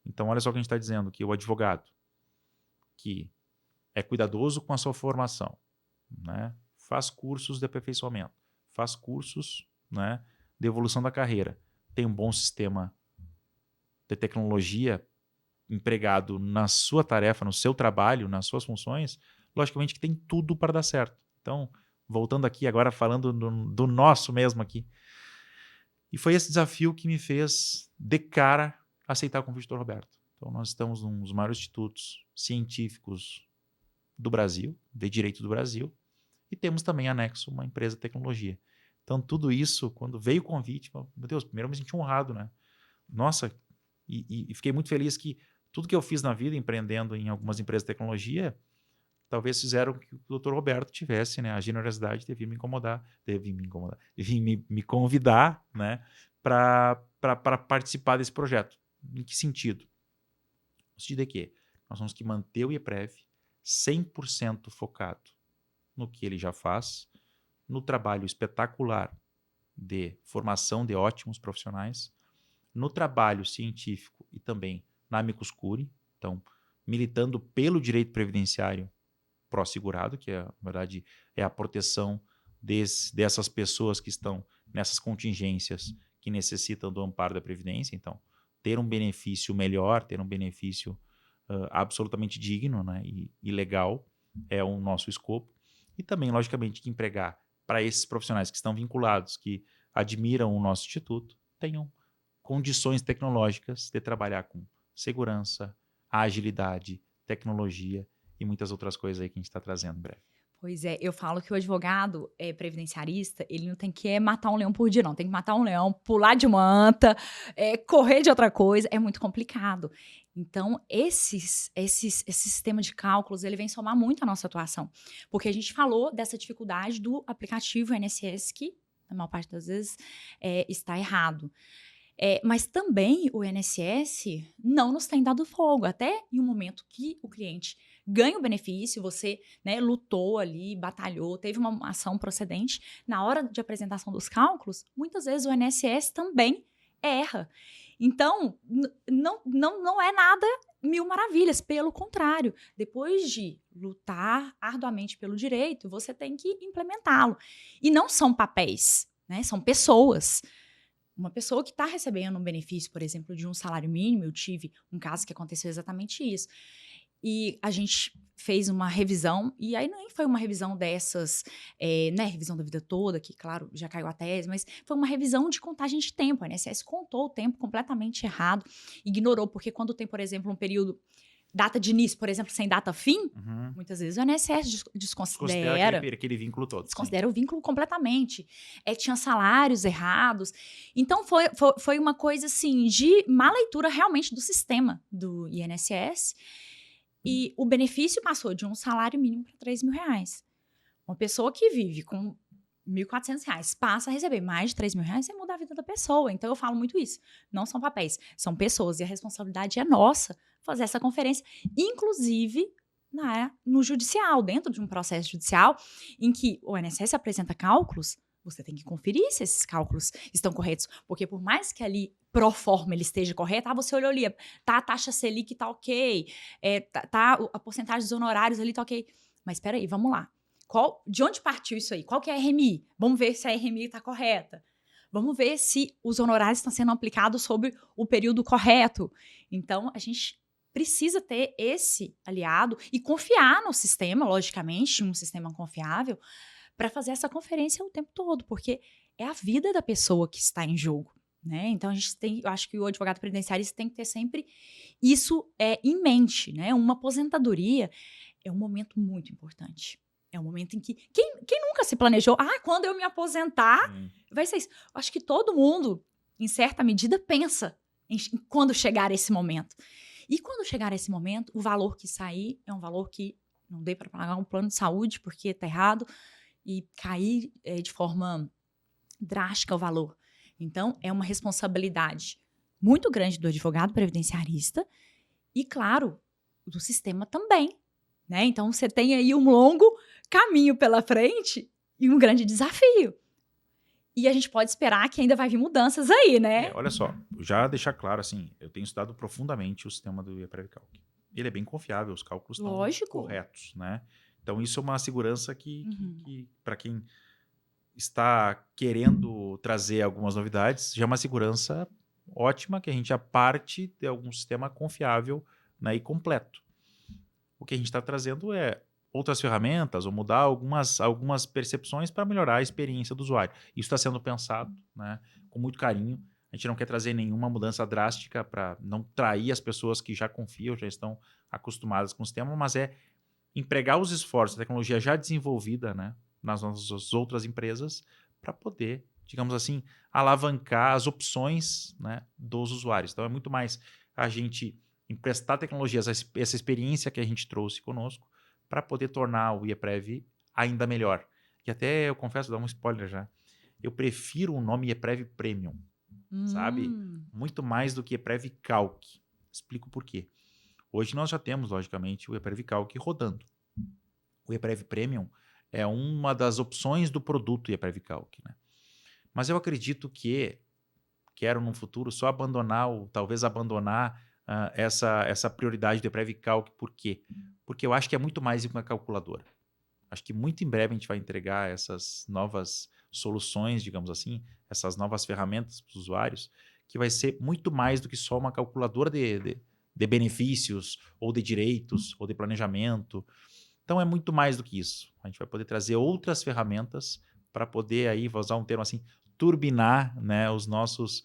Então, olha só o que a gente está dizendo, que o advogado que é cuidadoso com a sua formação, né, faz cursos de aperfeiçoamento, faz cursos, né, de evolução da carreira, tem um bom sistema de tecnologia empregado na sua tarefa, no seu trabalho, nas suas funções, logicamente que tem tudo para dar certo. Então, voltando aqui agora, falando do nosso mesmo aqui, e foi esse desafio que me fez, de cara, aceitar o convite do Roberto. Então, nós estamos num dos maiores institutos científicos do Brasil, de direito do Brasil, e temos também anexo uma empresa de tecnologia. Então, tudo isso, quando veio o convite, meu Deus, primeiro eu me senti honrado, né? Nossa, e fiquei muito feliz que tudo que eu fiz na vida, empreendendo em algumas empresas de tecnologia, talvez fizeram que o Dr. Roberto tivesse, né, a generosidade de vir me me convidar, né, para participar desse projeto. Em que sentido? No sentido de que nós temos que manter o IEPREV 100% focado no que ele já faz, no trabalho espetacular de formação de ótimos profissionais, no trabalho científico e também na amicus curiae, então militando pelo direito previdenciário pró-segurado, que na verdade é a proteção dessas pessoas que estão nessas contingências que necessitam do amparo da Previdência. Então, ter um benefício melhor, ter um benefício absolutamente digno, né, e legal, é o nosso escopo. E também, logicamente, que empregar para esses profissionais que estão vinculados, que admiram o nosso instituto, tenham condições tecnológicas de trabalhar com segurança, agilidade, tecnologia e muitas outras coisas aí que a gente está trazendo em breve. Pois é, eu falo que o advogado previdenciarista, ele não tem que matar um leão por dia, não. Tem que matar um leão, pular de uma anta, correr de outra coisa. É muito complicado. Então, esse sistema de cálculos, ele vem somar muito a nossa atuação. Porque a gente falou dessa dificuldade do aplicativo INSS, que, na maior parte das vezes, está errado. Mas também o INSS não nos tem dado folga. Até em um momento que o cliente ganha o benefício, você, né, lutou ali, batalhou, teve uma ação procedente, na hora de apresentação dos cálculos, muitas vezes o INSS também erra. Então, não é nada mil maravilhas, pelo contrário. Depois de lutar arduamente pelo direito, você tem que implementá-lo. E não são papéis, né? São pessoas. Uma pessoa que está recebendo um benefício, por exemplo, de um salário mínimo, eu tive um caso que aconteceu exatamente isso. E a gente fez uma revisão, e aí nem foi uma revisão dessas, né, revisão da vida toda, que, claro, já caiu a tese, mas foi uma revisão de contagem de tempo. A INSS contou o tempo completamente errado, ignorou, porque quando tem, por exemplo, um período, data de início, por exemplo, sem data fim, muitas vezes o INSS desconsidera aquele vínculo todo. Desconsidera o vínculo completamente. Tinha salários errados. Então, foi uma coisa, assim, de má leitura realmente do sistema do INSS. E o benefício passou de um salário mínimo para R$3.000. Uma pessoa que vive com R$1.400 passa a receber mais de R$3.000, você muda a vida da pessoa. Então, eu falo muito isso. Não são papéis, são pessoas. E a responsabilidade é nossa fazer essa conferência, inclusive no judicial, dentro de um processo judicial, em que o INSS apresenta cálculos, você tem que conferir se esses cálculos estão corretos. Porque por mais que ali, pro forma, ele esteja correto, você olhou ali, tá a taxa Selic, tá ok, a porcentagem dos honorários ali, tá ok. Mas espera aí, vamos lá. De onde partiu isso aí? Qual que é a RMI? Vamos ver se a RMI está correta. Vamos ver se os honorários estão sendo aplicados sobre o período correto. Então, a gente precisa ter esse aliado e confiar no sistema, logicamente, um sistema confiável, para fazer essa conferência o tempo todo, porque é a vida da pessoa que está em jogo, né? Então, eu acho que o advogado previdenciarista tem que ter sempre isso em mente, né? Uma aposentadoria é um momento muito importante. É um momento em que quem nunca se planejou, quando eu me aposentar, vai ser isso. Eu acho que todo mundo, em certa medida, pensa em quando chegar esse momento. E quando chegar esse momento, o valor que sair é um valor que não dê para pagar um plano de saúde, porque está errado, e cair de forma drástica o valor. Então, é uma responsabilidade muito grande do advogado previdenciarista e, claro, do sistema também, né? Então, você tem aí um longo caminho pela frente e um grande desafio. E a gente pode esperar que ainda vai vir mudanças aí, né? Olha só, já deixar claro, assim, eu tenho estudado profundamente o sistema do IEPREVCalc. Ele é bem confiável, os cálculos estão corretos, né? Então, isso é uma segurança que para quem está querendo trazer algumas novidades, já é uma segurança ótima, que a gente já parte de algum sistema confiável, né, e completo. O que a gente está trazendo é outras ferramentas ou mudar algumas percepções para melhorar a experiência do usuário. Isso está sendo pensado, né, com muito carinho. A gente não quer trazer nenhuma mudança drástica para não trair as pessoas que já confiam, já estão acostumadas com o sistema, mas é empregar os esforços, a tecnologia já desenvolvida, né, nas nossas outras empresas para poder, digamos assim, alavancar as opções, né, dos usuários. Então, é muito mais a gente emprestar tecnologias, essa experiência que a gente trouxe conosco, para poder tornar o IEPREV ainda melhor. E até, eu confesso, dar um spoiler já, eu prefiro o nome IEPREV Premium, sabe? Muito mais do que IEPREV Calc. Explico por quê. Hoje nós já temos, logicamente, o IEPREV Calc rodando. O IEPREV Premium é uma das opções do produto IEPREV Calc, né? Mas eu acredito que quero, no futuro, só talvez abandonar essa prioridade do IEPREV Calc. Por quê? Porque eu acho que é muito mais do que uma calculadora. Acho que muito em breve a gente vai entregar essas novas soluções, digamos assim, essas novas ferramentas para os usuários, que vai ser muito mais do que só uma calculadora de benefícios, ou de direitos, ou de planejamento. Então é muito mais do que isso. A gente vai poder trazer outras ferramentas para poder aí, vou usar um termo assim, turbinar, né, os nossos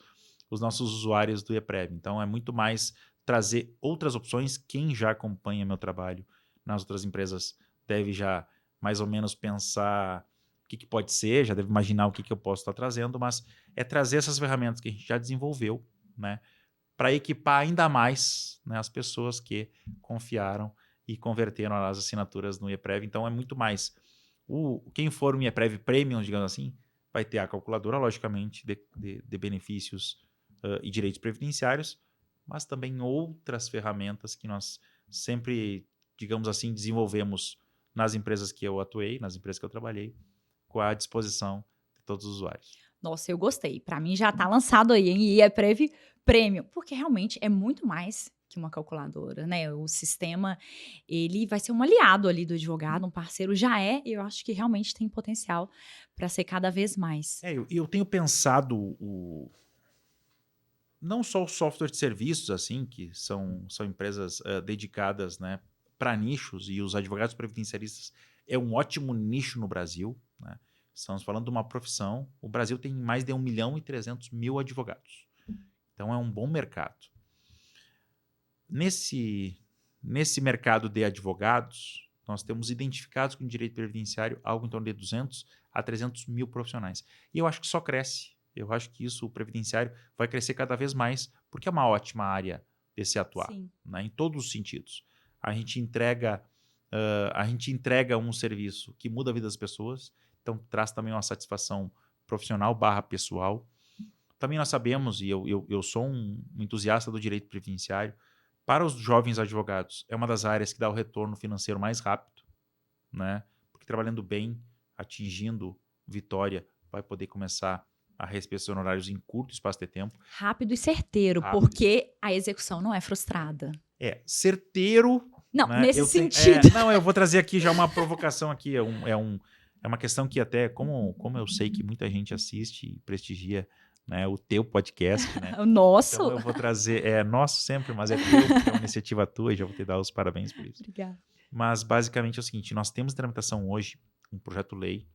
usuários do ePrev. Então é muito mais trazer outras opções. Quem já acompanha meu trabalho nas outras empresas deve já mais ou menos pensar o que pode ser, já deve imaginar o que eu posso estar trazendo, mas é trazer essas ferramentas que a gente já desenvolveu, né, para equipar ainda mais, né, as pessoas que confiaram e converteram as assinaturas no ePrev. Então é muito mais. Quem for um ePrev Premium, digamos assim, vai ter a calculadora, logicamente, de benefícios e direitos previdenciários, mas também outras ferramentas que nós sempre, digamos assim, desenvolvemos nas empresas que eu atuei, nas empresas que eu trabalhei, com a disposição de todos os usuários. Nossa, eu gostei. Para mim já tá lançado aí, hein? ePrev Premium, porque realmente é muito mais que uma calculadora, né? O sistema, ele vai ser um aliado ali do advogado, um parceiro já é, e eu acho que realmente tem potencial para ser cada vez mais. Eu tenho pensado não só o software de serviços, assim, que são empresas dedicadas, né, para nichos, e os advogados previdenciaristas é um ótimo nicho no Brasil, né? Estamos falando de uma profissão. O Brasil tem mais de 1.300.000 advogados. Então é um bom mercado. Nesse mercado de advogados, nós temos identificados com o direito previdenciário algo em torno de 200 a 300 mil profissionais. E eu acho que só cresce. Eu acho que isso, o previdenciário, vai crescer cada vez mais, porque é uma ótima área de se atuar, né, em todos os sentidos. A gente entrega um serviço que muda a vida das pessoas, então traz também uma satisfação profissional / pessoal. Também nós sabemos, e eu sou um entusiasta do direito previdenciário, para os jovens advogados, é uma das áreas que dá o retorno financeiro mais rápido, né? Porque trabalhando bem, atingindo vitória, vai poder começar a receber seus honorários em curto espaço de tempo. Rápido e certeiro, porque a execução não é frustrada. Certeiro. Não, né? nesse sentido. Eu vou trazer aqui já uma provocação aqui. É uma questão que até, como eu sei que muita gente assiste e prestigia, né, o teu podcast, né? O nosso. Então eu vou trazer, nosso sempre, mas é teu, porque é uma iniciativa tua, e já vou te dar os parabéns por isso. Obrigada. Mas basicamente é o seguinte, nós temos em tramitação hoje um projeto-lei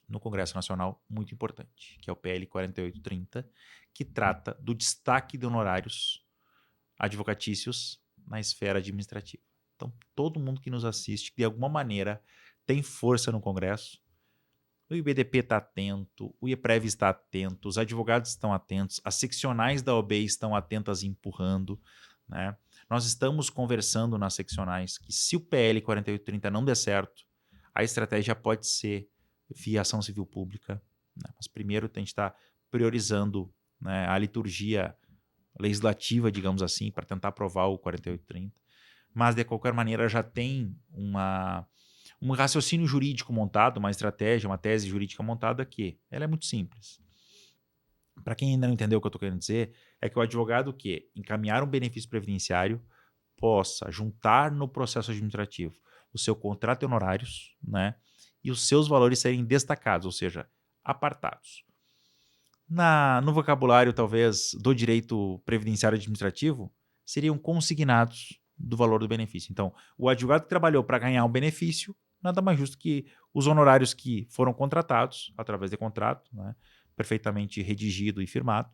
no Congresso Nacional muito importante, que é o PL 4830, que trata do destaque de honorários advocatícios na esfera administrativa. Então, todo mundo que nos assiste, de alguma maneira, tem força no Congresso. O IBDP está atento, o IEPREV está atento, os advogados estão atentos, as seccionais da OAB estão atentas e empurrando, né? Nós estamos conversando nas seccionais que, se o PL 4830 não der certo, a estratégia pode ser via ação civil pública, né? Mas primeiro a gente está priorizando, né, a liturgia legislativa, digamos assim, para tentar aprovar o 4830. Mas, de qualquer maneira, já tem um raciocínio jurídico montado, uma estratégia, uma tese jurídica montada que ela é muito simples. Para quem ainda não entendeu o que eu estou querendo dizer, é que o advogado que encaminhar um benefício previdenciário possa juntar no processo administrativo o seu contrato de honorários, né, e os seus valores serem destacados, ou seja, apartados. No vocabulário, talvez, do direito previdenciário administrativo, seriam consignados do valor do benefício. Então, o advogado que trabalhou para ganhar um benefício, nada mais justo que os honorários que foram contratados através de contrato, né, perfeitamente redigido e firmado,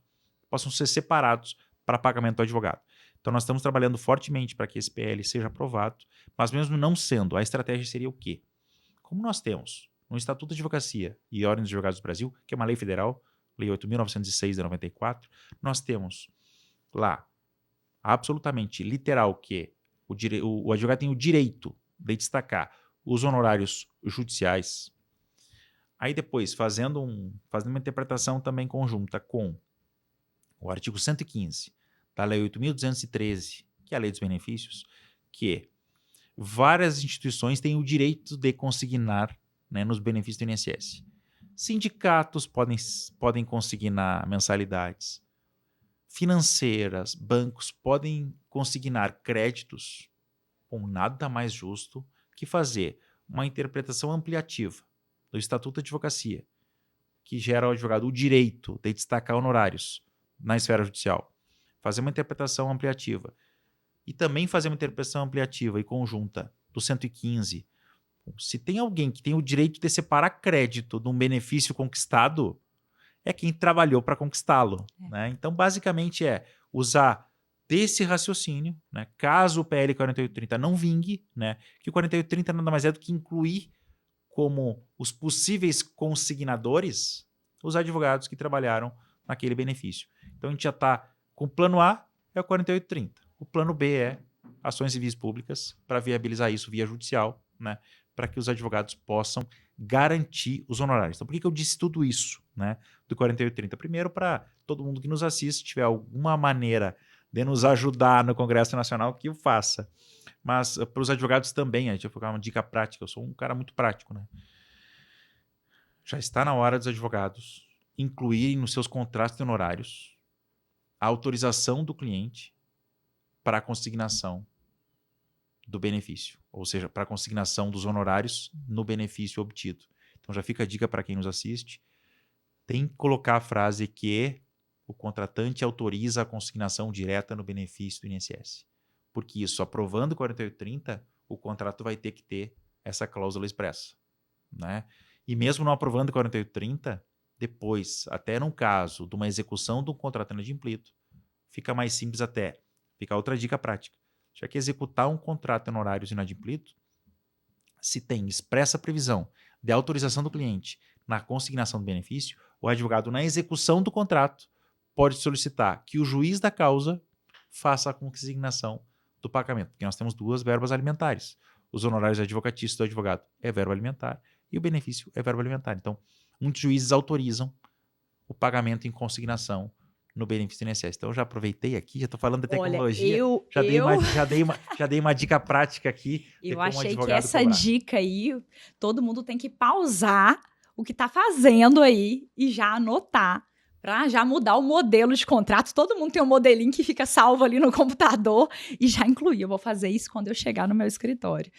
possam ser separados para pagamento do advogado. Então, nós estamos trabalhando fortemente para que esse PL seja aprovado, mas mesmo não sendo, a estratégia seria o quê? Como nós temos no Estatuto de Advocacia e Ordem dos Advogados do Brasil, que é uma lei federal, Lei 8.906 de 94, nós temos lá absolutamente literal que o advogado tem o direito de destacar os honorários judiciais. Aí depois, fazendo uma interpretação também conjunta com o artigo 115 da Lei 8.213, que é a Lei dos Benefícios, que várias instituições têm o direito de consignar, né, nos benefícios do INSS. Sindicatos podem consignar mensalidades. Financeiras, bancos podem consignar créditos. Bom, nada mais justo que fazer uma interpretação ampliativa do Estatuto de Advocacia, que gera ao advogado o direito de destacar honorários na esfera judicial? Fazer uma interpretação ampliativa. E também fazer uma interpretação ampliativa e conjunta do 115. Se tem alguém que tem o direito de separar crédito de um benefício conquistado, é quem trabalhou para conquistá-lo. Né? Então, basicamente, é usar desse raciocínio, né? Caso o PL 4830 não vingue, né? Que o 4830 nada mais é do que incluir como os possíveis consignadores os advogados que trabalharam naquele benefício. Então, a gente já está com o plano A, é o 4830. O plano B é ações civis públicas para viabilizar isso via judicial, né? Para que os advogados possam garantir os honorários. Então, por que eu disse tudo isso, né, do 4830? Primeiro, para todo mundo que nos assiste, tiver alguma maneira de nos ajudar no Congresso Nacional, que o faça. Mas para os advogados também, a gente vai colocar uma dica prática. Eu sou um cara muito prático, né? Já está na hora dos advogados incluírem nos seus contratos de honorários a autorização do cliente para a consignação do benefício, ou seja, para a consignação dos honorários no benefício obtido. Então já fica a dica para quem nos assiste, tem que colocar a frase que o contratante autoriza a consignação direta no benefício do INSS. Porque isso, aprovando o 4830, o contrato vai ter que ter essa cláusula expressa. Né? E mesmo não aprovando o 4830, depois, até no caso de uma execução de um contrato inadimplito, fica mais simples até. Fica outra dica prática. Já que executar um contrato em honorários inadimplito, se tem expressa previsão de autorização do cliente na consignação do benefício, o advogado, na execução do contrato, pode solicitar que o juiz da causa faça a consignação do pagamento, porque nós temos duas verbas alimentares. Os honorários advocatícios do advogado é verba alimentar e o benefício é verba alimentar. Então, muitos juízes autorizam o pagamento em consignação no benefício do INSS. Então, eu já aproveitei aqui, já estou falando de tecnologia, já dei uma dica prática aqui de Eu como achei que advogado essa cobrar. dica aí, todo mundo tem que pausar o que está fazendo aí e já anotar para já mudar o modelo de contrato. Todo mundo tem um modelinho que fica salvo ali no computador e já incluir. Eu vou fazer isso quando eu chegar no meu escritório.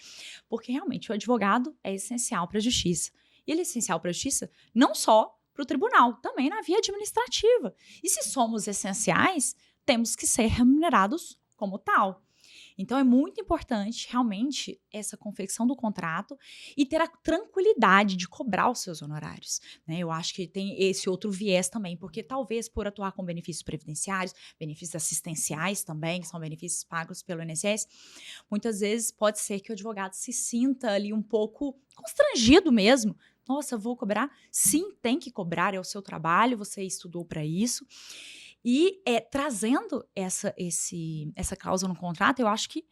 Porque realmente o advogado é essencial para a justiça. E ele é essencial para a justiça não só para o tribunal, também na via administrativa. E se somos essenciais, temos que ser remunerados como tal. Então, é muito importante, realmente, essa confecção do contrato e ter a tranquilidade de cobrar os seus honorários. Né? Eu acho que tem esse outro viés também, porque talvez por atuar com benefícios previdenciários, benefícios assistenciais também, que são benefícios pagos pelo INSS, muitas vezes pode ser que o advogado se sinta ali um pouco constrangido mesmo. Nossa, vou cobrar? Sim, tem que cobrar, é o seu trabalho, você estudou para isso. E trazendo essa cláusula no contrato, eu acho que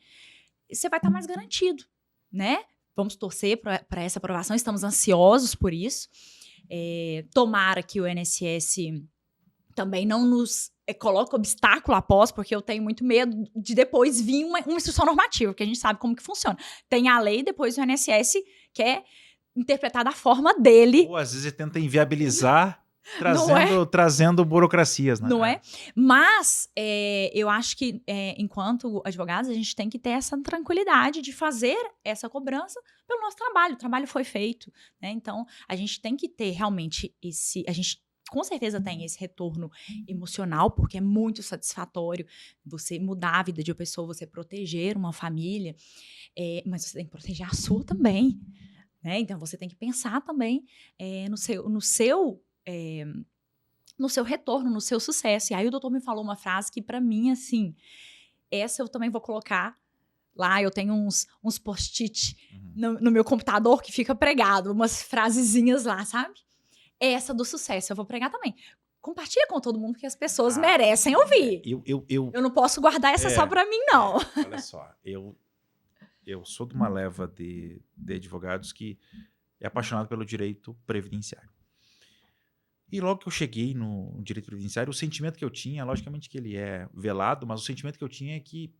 você vai estar mais garantido, né? Vamos torcer para essa aprovação, estamos ansiosos por isso. Tomara que o INSS também não nos coloque obstáculo após, porque eu tenho muito medo de depois vir uma instrução normativa, porque a gente sabe como que funciona. Tem a lei, depois o INSS quer interpretar da forma dele. Ou às vezes ele tenta inviabilizar Não trazendo burocracias, né? Não é? Mas eu acho que, enquanto advogados, a gente tem que ter essa tranquilidade de fazer essa cobrança pelo nosso trabalho. O trabalho foi feito, né? Então, a gente tem que ter realmente a gente com certeza tem esse retorno emocional, porque é muito satisfatório você mudar a vida de uma pessoa, você proteger uma família, mas você tem que proteger a sua também, né? Então, você tem que pensar também no seu retorno, no seu sucesso. E aí o doutor me falou uma frase que para mim, assim, essa eu também vou colocar lá. Eu tenho uns post-it no meu computador que fica pregado, umas frasezinhas lá, sabe? Essa do sucesso eu vou pregar também. Compartilha com todo mundo que as pessoas merecem ouvir. Eu não posso guardar essa só para mim, não. Olha só, eu sou de uma leva de advogados que é apaixonado pelo direito previdenciário. E logo que eu cheguei no direito previdenciário, o sentimento que eu tinha, logicamente que ele é velado, mas o sentimento que eu tinha é que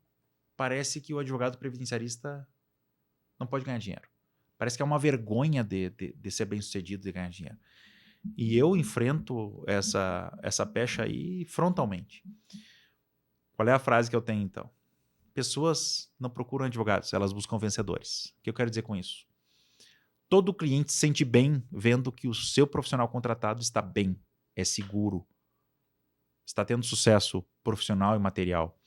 parece que o advogado previdenciarista não pode ganhar dinheiro. Parece que é uma vergonha de ser bem-sucedido, de ganhar dinheiro. E eu enfrento essa pecha aí frontalmente. Qual é a frase que eu tenho, então? Pessoas não procuram advogados, elas buscam vencedores. O que eu quero dizer com isso? Todo cliente se sente bem vendo que o seu profissional contratado está bem, é seguro, está tendo sucesso profissional e material.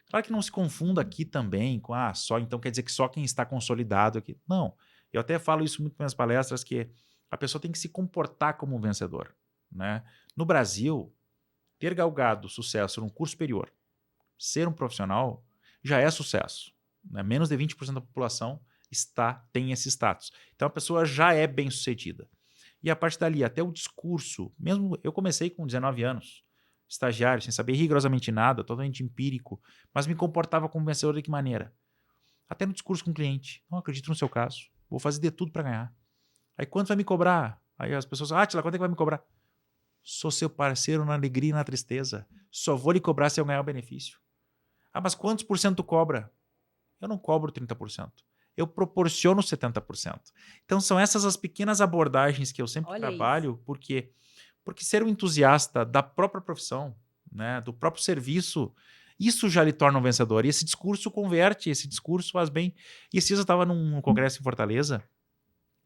Claro que não se confunda aqui também com, só então quer dizer que só quem está consolidado aqui. Não, eu até falo isso muito nas minhas palestras, que a pessoa tem que se comportar como um vencedor, né? No Brasil, ter galgado sucesso num curso superior, ser um profissional, já é sucesso, né? Menos de 20% da população tem esse status. Então a pessoa já é bem-sucedida. E a partir dali, até o discurso, mesmo eu comecei com 19 anos, estagiário, sem saber rigorosamente nada, totalmente empírico, mas me comportava como vencedor de que maneira? Até no discurso com o cliente. Não acredito no seu caso. Vou fazer de tudo para ganhar. Aí quanto vai me cobrar? Aí as pessoas, Átila, quanto é que vai me cobrar? Sou seu parceiro na alegria e na tristeza. Só vou lhe cobrar se eu ganhar o benefício. Mas quantos por cento cobra? Eu não cobro 30%. Eu proporciono 70%. Então são essas as pequenas abordagens que eu sempre Olha trabalho, porque ser um entusiasta da própria profissão, né, do próprio serviço, isso já lhe torna um vencedor. E esse discurso converte, esse discurso faz bem. E esses dias eu estava num congresso em Fortaleza,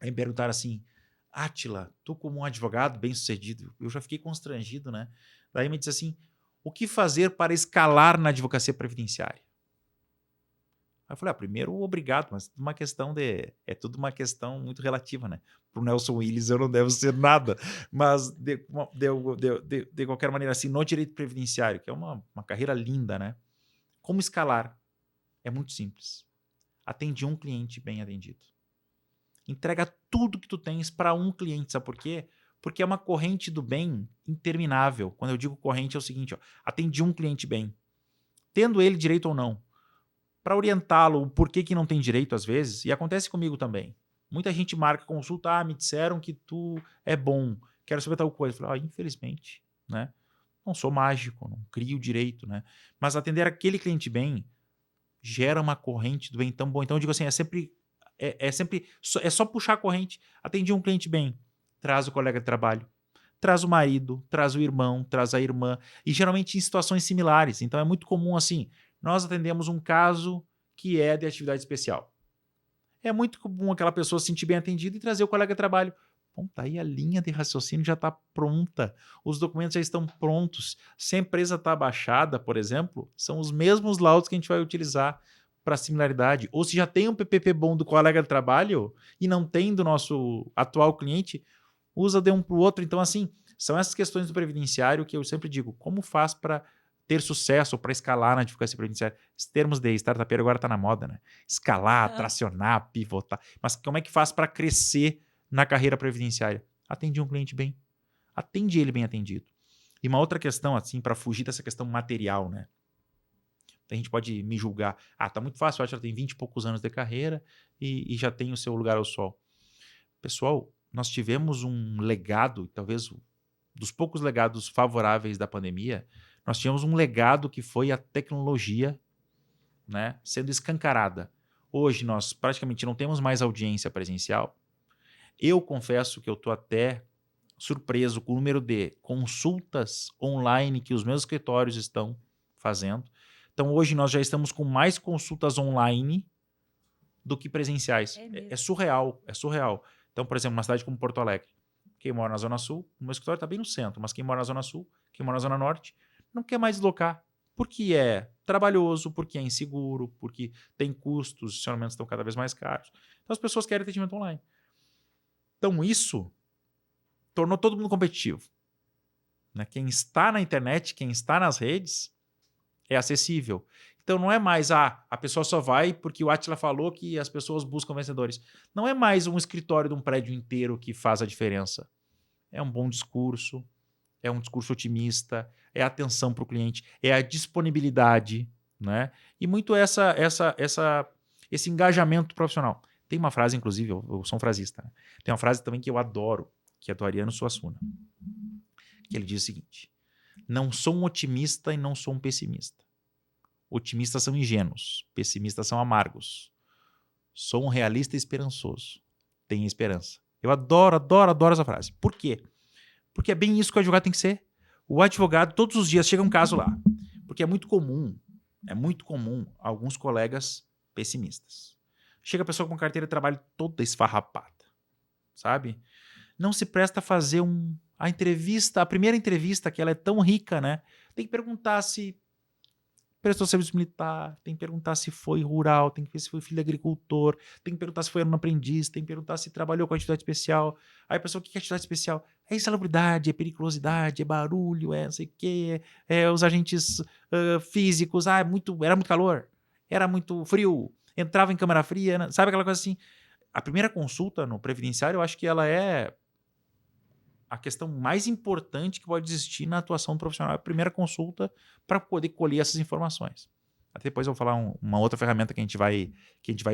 aí me perguntaram assim, Átila, tu como um advogado bem-sucedido, eu já fiquei constrangido, né? Daí me disse assim, o que fazer para escalar na advocacia previdenciária? Aí eu falei, primeiro, obrigado, mas é tudo uma questão muito relativa, né? Para o Nelson Willis eu não devo ser nada, mas de qualquer maneira, assim, no direito previdenciário, que é uma carreira linda, né? Como escalar? É muito simples. Atende um cliente bem atendido. Entrega tudo que tu tens para um cliente, sabe por quê? Porque é uma corrente do bem interminável. Quando eu digo corrente é o seguinte, atende um cliente bem. Tendo ele direito ou não, para orientá-lo o porquê que não tem direito às vezes, e acontece comigo também. Muita gente marca consulta, me disseram que tu é bom, quero saber tal coisa. Eu falo, infelizmente, né? Não sou mágico, não crio direito, né? Mas atender aquele cliente bem gera uma corrente do bem tão bom. Então eu digo assim, é só puxar a corrente. Atendi um cliente bem, traz o colega de trabalho, traz o marido, traz o irmão, traz a irmã, e geralmente em situações similares. Então é muito comum assim, nós atendemos um caso que é de atividade especial. É muito comum aquela pessoa se sentir bem atendida e trazer o colega de trabalho. Bom, tá aí a linha de raciocínio já está pronta, os documentos já estão prontos. Se a empresa está baixada, por exemplo, são os mesmos laudos que a gente vai utilizar para similaridade. Ou se já tem um PPP bom do colega de trabalho e não tem do nosso atual cliente, usa de um para o outro. Então, assim, são essas questões do previdenciário que eu sempre digo, como faz para ter sucesso, para escalar na advocacia previdenciária? Os termos de startupeiro agora está na moda, né? Escalar, tracionar, pivotar. Mas como é que faz para crescer na carreira previdenciária? Atende um cliente bem. Atende ele bem atendido. E uma outra questão, assim, para fugir dessa questão material, né? A gente pode me julgar. Tá muito fácil, eu acho que ela tem 20 e poucos anos de carreira e já tem o seu lugar ao sol. Pessoal, nós tivemos um legado, talvez dos poucos legados favoráveis da pandemia, nós tivemos um legado que foi a tecnologia, né, sendo escancarada. Hoje nós praticamente não temos mais audiência presencial. Eu confesso que eu estou até surpreso com o número de consultas online que os meus escritórios estão fazendo. Então hoje nós já estamos com mais consultas online do que presenciais. É surreal, é surreal. Então, por exemplo, uma cidade como Porto Alegre, quem mora na Zona Sul, o meu escritório está bem no centro, mas quem mora na Zona Sul, quem mora na Zona Norte, não quer mais deslocar. Porque é trabalhoso, porque é inseguro, porque tem custos, os estacionamentos estão cada vez mais caros. Então as pessoas querem atendimento online. Então isso tornou todo mundo competitivo. Né? Quem está na internet, quem está nas redes, é acessível. Então não é mais, a pessoa só vai porque o Átila falou que as pessoas buscam vencedores. Não é mais um escritório de um prédio inteiro que faz a diferença. É um bom discurso, é um discurso otimista, é a atenção para o cliente, é a disponibilidade, né? E muito esse engajamento profissional. Tem uma frase, inclusive, eu sou um frasista, né? Tem uma frase também que eu adoro, que é do Ariano Suassuna, que ele diz o seguinte: não sou um otimista e não sou um pessimista. Otimistas são ingênuos, pessimistas são amargos. Sou um realista esperançoso. Tenho esperança. Eu adoro, adoro, adoro essa frase. Por quê? Porque é bem isso que o advogado tem que ser. O advogado, todos os dias, chega um caso lá. Porque é muito comum alguns colegas pessimistas. Chega a pessoa com carteira de trabalho toda esfarrapada, sabe? Não se presta a fazer A primeira entrevista, que ela é tão rica, né? Tem que perguntar se prestou serviço militar, tem que perguntar se foi rural, tem que ver se foi filho de agricultor, tem que perguntar se foi aluno aprendiz, tem que perguntar se trabalhou com atividade especial. Aí a pessoa, o que é atividade especial? É insalubridade, é periculosidade, é barulho, é não sei o quê, é os agentes físicos, era muito calor, era muito frio, entrava em câmara fria, né? Sabe aquela coisa assim? A primeira consulta no previdenciário, eu acho que ela é a questão mais importante que pode existir na atuação do profissional é a primeira consulta para poder colher essas informações. Até depois eu vou falar uma outra ferramenta que a gente vai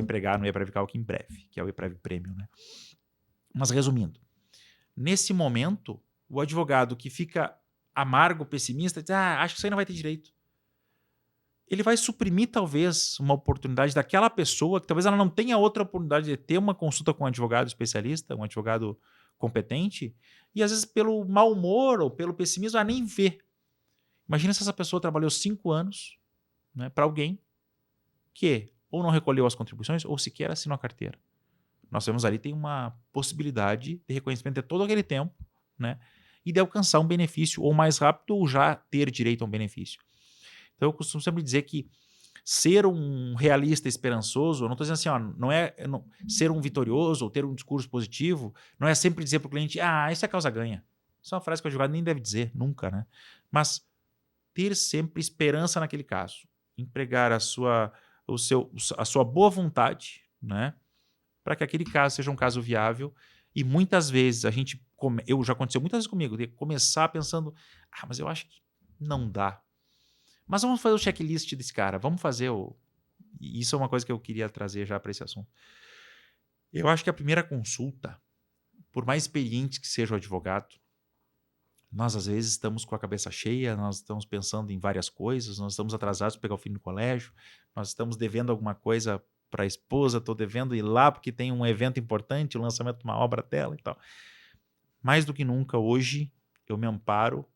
empregar no ePrev Calc em breve, que é o ePrev Premium, né? Mas resumindo, nesse momento, o advogado que fica amargo, pessimista, diz, acho que isso aí não vai ter direito. Ele vai suprimir talvez uma oportunidade daquela pessoa que talvez ela não tenha outra oportunidade de ter uma consulta com um advogado especialista, um advogado competente, e às vezes pelo mau humor ou pelo pessimismo, nem vê. Imagina se essa pessoa trabalhou 5 anos, né, para alguém que ou não recolheu as contribuições ou sequer assinou a carteira. Nós vemos ali tem uma possibilidade de reconhecimento de todo aquele tempo, né, e de alcançar um benefício ou mais rápido ou já ter direito a um benefício. Então eu costumo sempre dizer que ser um realista esperançoso, eu não estou dizendo assim, ser um vitorioso ou ter um discurso positivo, não é sempre dizer para o cliente, isso é causa ganha. Isso é uma frase que o advogado nem deve dizer, nunca, né? Mas ter sempre esperança naquele caso, empregar a sua boa vontade, né? Para que aquele caso seja um caso viável. E muitas vezes já aconteceu muitas vezes comigo, de começar pensando, mas eu acho que não dá. Mas vamos fazer o checklist desse cara. Vamos fazer o... E isso é uma coisa que eu queria trazer já para esse assunto. Eu acho que a primeira consulta, por mais experiente que seja o advogado, nós às vezes estamos com a cabeça cheia, nós estamos pensando em várias coisas, nós estamos atrasados para pegar o filho no colégio, nós estamos devendo alguma coisa para a esposa, estou devendo ir lá porque tem um evento importante, o lançamento de uma obra dela e tal. Mais do que nunca, hoje, eu me amparo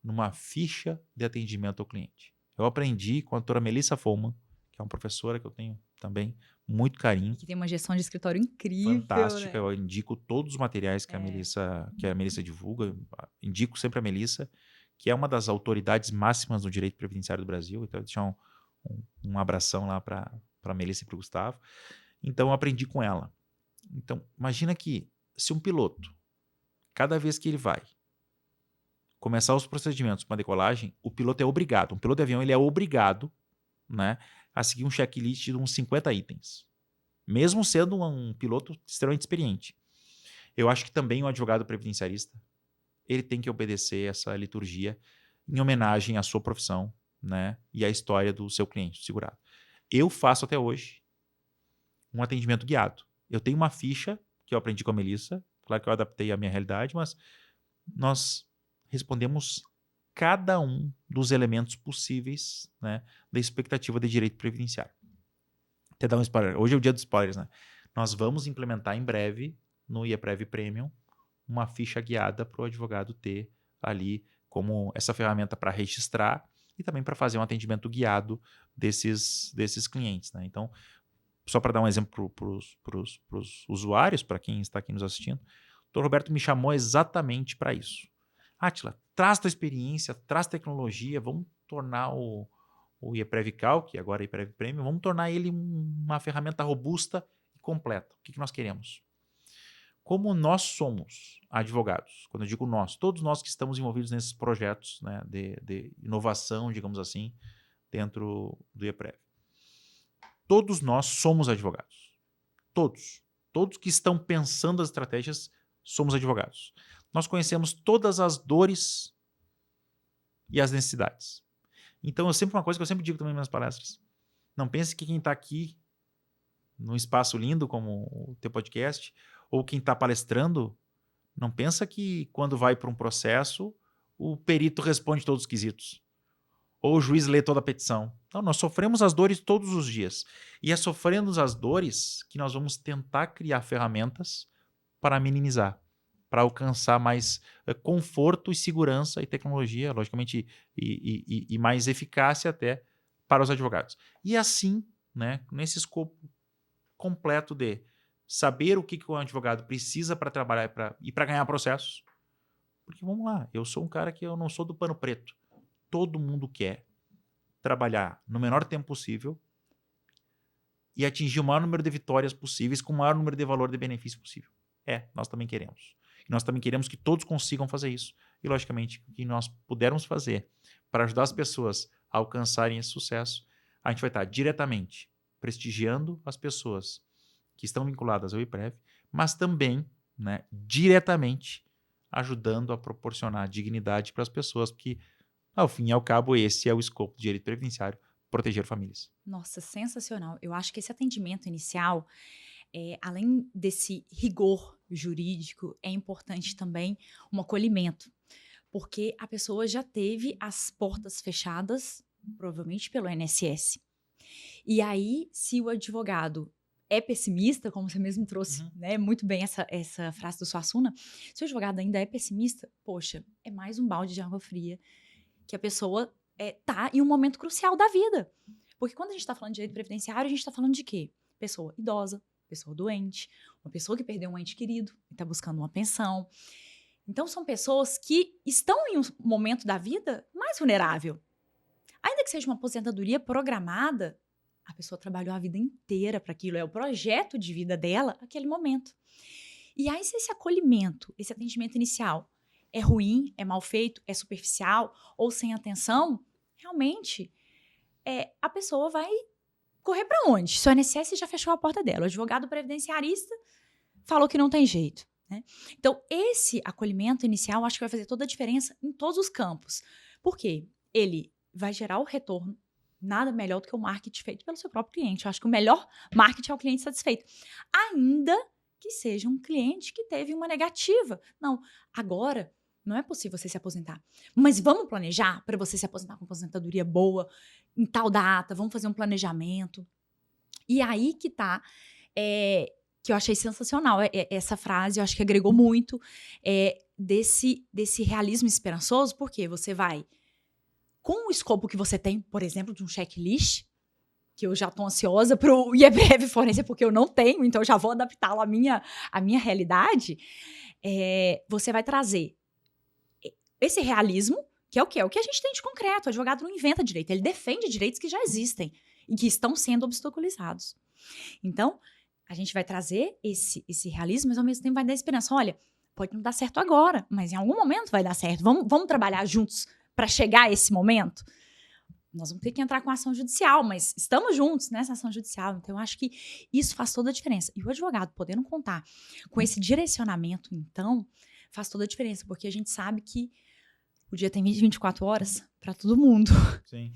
numa ficha de atendimento ao cliente. Eu aprendi com a doutora Melissa Follman, que é uma professora que eu tenho também muito carinho. Que tem uma gestão de escritório incrível, fantástica. né? Eu indico todos os materiais que a Melissa divulga. Indico sempre a Melissa, que é uma das autoridades máximas no direito previdenciário do Brasil. Então, eu vou deixar um abração lá para a Melissa e para o Gustavo. Então, eu aprendi com ela. Então, imagina que se um piloto, cada vez que ele vai começar os procedimentos para decolagem, o piloto é obrigado, um piloto de avião ele é obrigado, né, a seguir um checklist de uns 50 itens, mesmo sendo um piloto extremamente experiente. Eu acho que também um advogado previdenciarista, ele tem que obedecer essa liturgia em homenagem à sua profissão, né, e à história do seu cliente, segurado. Eu faço até hoje um atendimento guiado. Eu tenho uma ficha que eu aprendi com a Melissa, claro que eu adaptei à minha realidade, mas nós respondemos cada um dos elementos possíveis, né, da expectativa de direito previdenciário. Até dar um spoiler. Hoje é o dia dos spoilers, né? Nós vamos implementar em breve, no ePrev Premium, uma ficha guiada para o advogado ter ali como essa ferramenta para registrar e também para fazer um atendimento guiado desses clientes, né? Então, só para dar um exemplo para os usuários, para quem está aqui nos assistindo, o Dr. Roberto me chamou exatamente para isso. Átila, traz tua experiência, traz tecnologia, vamos tornar o ePrev Calc, agora ePrev Premium, vamos tornar ele uma ferramenta robusta e completa. O que nós queremos? Como nós somos advogados, quando eu digo nós, todos nós que estamos envolvidos nesses projetos, né, de inovação, digamos assim, dentro do ePrev. Todos nós somos advogados. Todos. Todos que estão pensando as estratégias somos advogados. Nós conhecemos todas as dores e as necessidades. Então, uma coisa que eu sempre digo também nas minhas palestras. Não pense que quem está aqui num espaço lindo como o teu podcast, ou quem está palestrando, não pensa que quando vai para um processo, o perito responde todos os quesitos. Ou o juiz lê toda a petição. Não, nós sofremos as dores todos os dias. E é sofrendo as dores que nós vamos tentar criar ferramentas para minimizar, para alcançar mais conforto e segurança e tecnologia, logicamente, e mais eficácia até para os advogados. E assim, né, nesse escopo completo de saber o que o advogado precisa para trabalhar e para ganhar processos, Porque, vamos lá, eu sou um cara que eu não sou do pano preto. Todo mundo quer trabalhar no menor tempo possível e atingir o maior número de vitórias possíveis com o maior número de valor de benefício possível. Nós também queremos. E nós também queremos que todos consigam fazer isso. E, logicamente, o que nós pudermos fazer para ajudar as pessoas a alcançarem esse sucesso, a gente vai estar diretamente prestigiando as pessoas que estão vinculadas ao IPREV, mas também, né, diretamente ajudando a proporcionar dignidade para as pessoas, porque, ao fim e ao cabo, esse é o escopo do direito previdenciário, proteger famílias. Nossa, sensacional. Eu acho que esse atendimento inicial, além desse rigor jurídico, é importante também um acolhimento, porque a pessoa já teve as portas fechadas, provavelmente pelo INSS. E aí, se o advogado é pessimista, como você mesmo trouxe, né, muito bem essa frase do Suassuna, se o advogado ainda é pessimista, poxa, é mais um balde de água fria que a pessoa tá em um momento crucial da vida. Porque quando a gente está falando de direito previdenciário, a gente está falando de quê? Pessoa idosa, pessoa doente, uma pessoa que perdeu um ente querido e está buscando uma pensão. Então, são pessoas que estão em um momento da vida mais vulnerável. Ainda que seja uma aposentadoria programada, a pessoa trabalhou a vida inteira para aquilo, é o projeto de vida dela, aquele momento. E aí, se esse acolhimento, esse atendimento inicial é ruim, é mal feito, é superficial ou sem atenção, realmente a pessoa vai correr para onde? Se o INSS já fechou a porta dela, o advogado previdenciarista falou que não tem jeito. Né? Então, esse acolhimento inicial acho que vai fazer toda a diferença em todos os campos. Por quê? Ele vai gerar o retorno. Nada melhor do que o marketing feito pelo seu próprio cliente. Eu acho que o melhor marketing é o cliente satisfeito. Ainda que seja um cliente que teve uma negativa. Não, agora não é possível você se aposentar. Mas vamos planejar para você se aposentar com aposentadoria boa, em tal data, vamos fazer um planejamento. E aí que tá, que eu achei sensacional, essa frase, eu acho que agregou muito desse realismo esperançoso, porque você vai, com o escopo que você tem, por exemplo, de um checklist, que eu já estou ansiosa para o IEPREV forense, porque eu não tenho, então eu já vou adaptá-lo à minha realidade, você vai trazer esse realismo, que é o quê? É o que a gente tem de concreto. O advogado não inventa direito, ele defende direitos que já existem e que estão sendo obstaculizados. Então, a gente vai trazer esse realismo, mas ao mesmo tempo vai dar esperança. Olha, pode não dar certo agora, mas em algum momento vai dar certo. Vamos trabalhar juntos para chegar a esse momento? Nós vamos ter que entrar com ação judicial, mas estamos juntos nessa ação judicial. Então, eu acho que isso faz toda a diferença. E o advogado podendo contar com esse direcionamento, então, faz toda a diferença, porque a gente sabe que o dia tem 24 horas para todo mundo. Sim.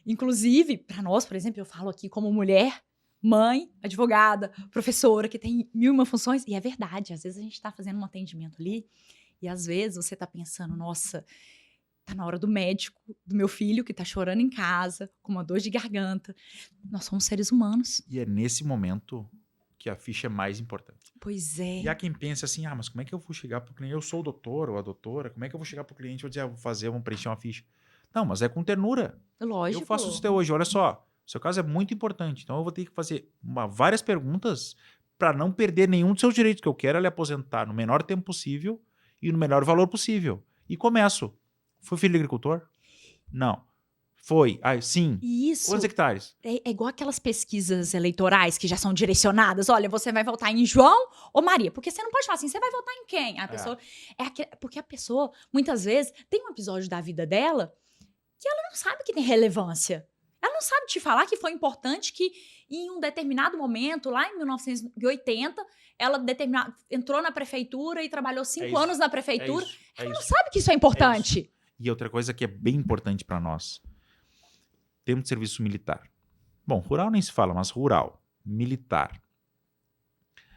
Inclusive, para nós, por exemplo, eu falo aqui como mulher, mãe, advogada, professora, que tem 1001 funções. E é verdade, às vezes a gente está fazendo um atendimento ali e às vezes você está pensando, nossa, tá na hora do médico, do meu filho que tá chorando em casa, com uma dor de garganta. Nós somos seres humanos. E é nesse momento que a ficha é mais importante. Pois é. E há quem pense assim, mas como é que eu vou chegar para o cliente? Eu sou o doutor ou a doutora, como é que eu vou chegar para o cliente e vou dizer, vamos preencher uma ficha? Não, mas é com ternura. Lógico. Eu faço isso até hoje, olha só, o seu caso é muito importante, então eu vou ter que fazer várias perguntas para não perder nenhum dos seus direitos, que eu quero é lhe aposentar no menor tempo possível e no melhor valor possível. E começo. Foi filho de agricultor? Não. Foi. Sim. Isso. Quantos hectares? É igual aquelas pesquisas eleitorais que já são direcionadas. Olha, você vai votar em João ou Maria? Porque você não pode falar assim, você vai votar em quem? A pessoa, porque a pessoa, muitas vezes, tem um episódio da vida dela que ela não sabe que tem relevância. Ela não sabe te falar que foi importante que em um determinado momento, lá em 1980, ela entrou na prefeitura e trabalhou 5 anos na prefeitura. Ela não sabe que isso é importante. E outra coisa que é bem importante para nós. Temos de serviço militar. Bom, rural nem se fala, mas rural, militar.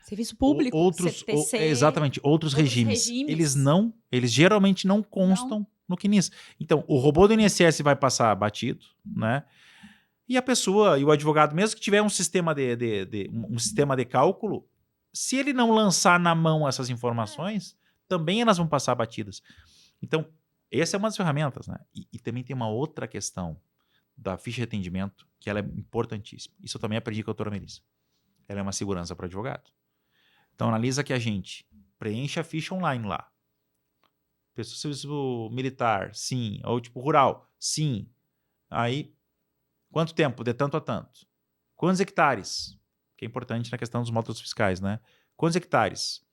Serviço público, CPTC, exatamente, outros regimes. Eles geralmente não constam no CNIS. Então, o robô do INSS vai passar batido, né? E a pessoa, e o advogado, mesmo que tiver um sistema um sistema de cálculo, se ele não lançar na mão essas informações, também elas vão passar batidas. Então, essa é uma das ferramentas, né? E também tem uma outra questão da ficha de atendimento, que ela é importantíssima. Isso eu também aprendi com a doutora Melissa. Ela é uma segurança para o advogado. Então, analisa que a gente preenche a ficha online lá. Pessoa de serviço militar, sim. Ou tipo rural, sim. Aí, quanto tempo? De tanto a tanto. Quantos hectares? Que é importante na questão dos módulos fiscais, né? Quantos hectares?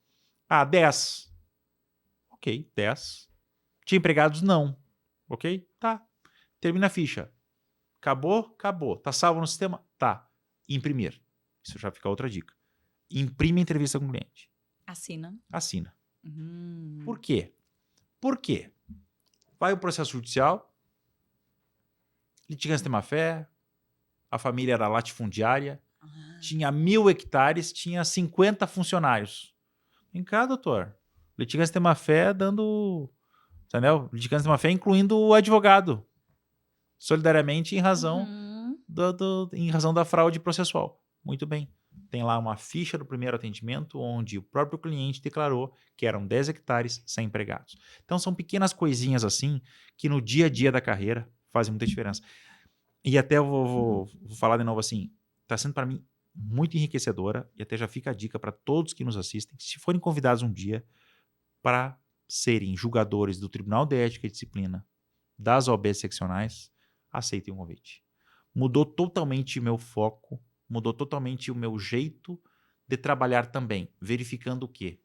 10. Ok, 10. Tinha empregados? Não. Ok? Tá. Termina a ficha. Acabou? Acabou. Tá salvo no sistema? Tá. Imprimir. Isso já fica outra dica. Imprime a entrevista com o cliente. Assina. Assina. Por quê? Por quê? Vai o processo judicial, litigância de má-fé, a família era latifundiária, tinha 1.000 hectares, tinha 50 funcionários. Vem cá, doutor. Litigância de má-fé dando... Entendeu? Litigância de má-fé incluindo o advogado. Solidariamente em razão, em razão da fraude processual. Muito bem. Tem lá uma ficha do primeiro atendimento onde o próprio cliente declarou que eram 10 hectares sem empregados. Então são pequenas coisinhas assim que no dia a dia da carreira fazem muita diferença. E até eu vou falar de novo assim, está sendo para mim muito enriquecedora e até já fica a dica para todos que nos assistem, se forem convidados um dia para serem julgadores do Tribunal de Ética e Disciplina das OABs seccionais, aceitem o convite. Mudou totalmente o meu foco, mudou totalmente o meu jeito de trabalhar também, verificando o quê?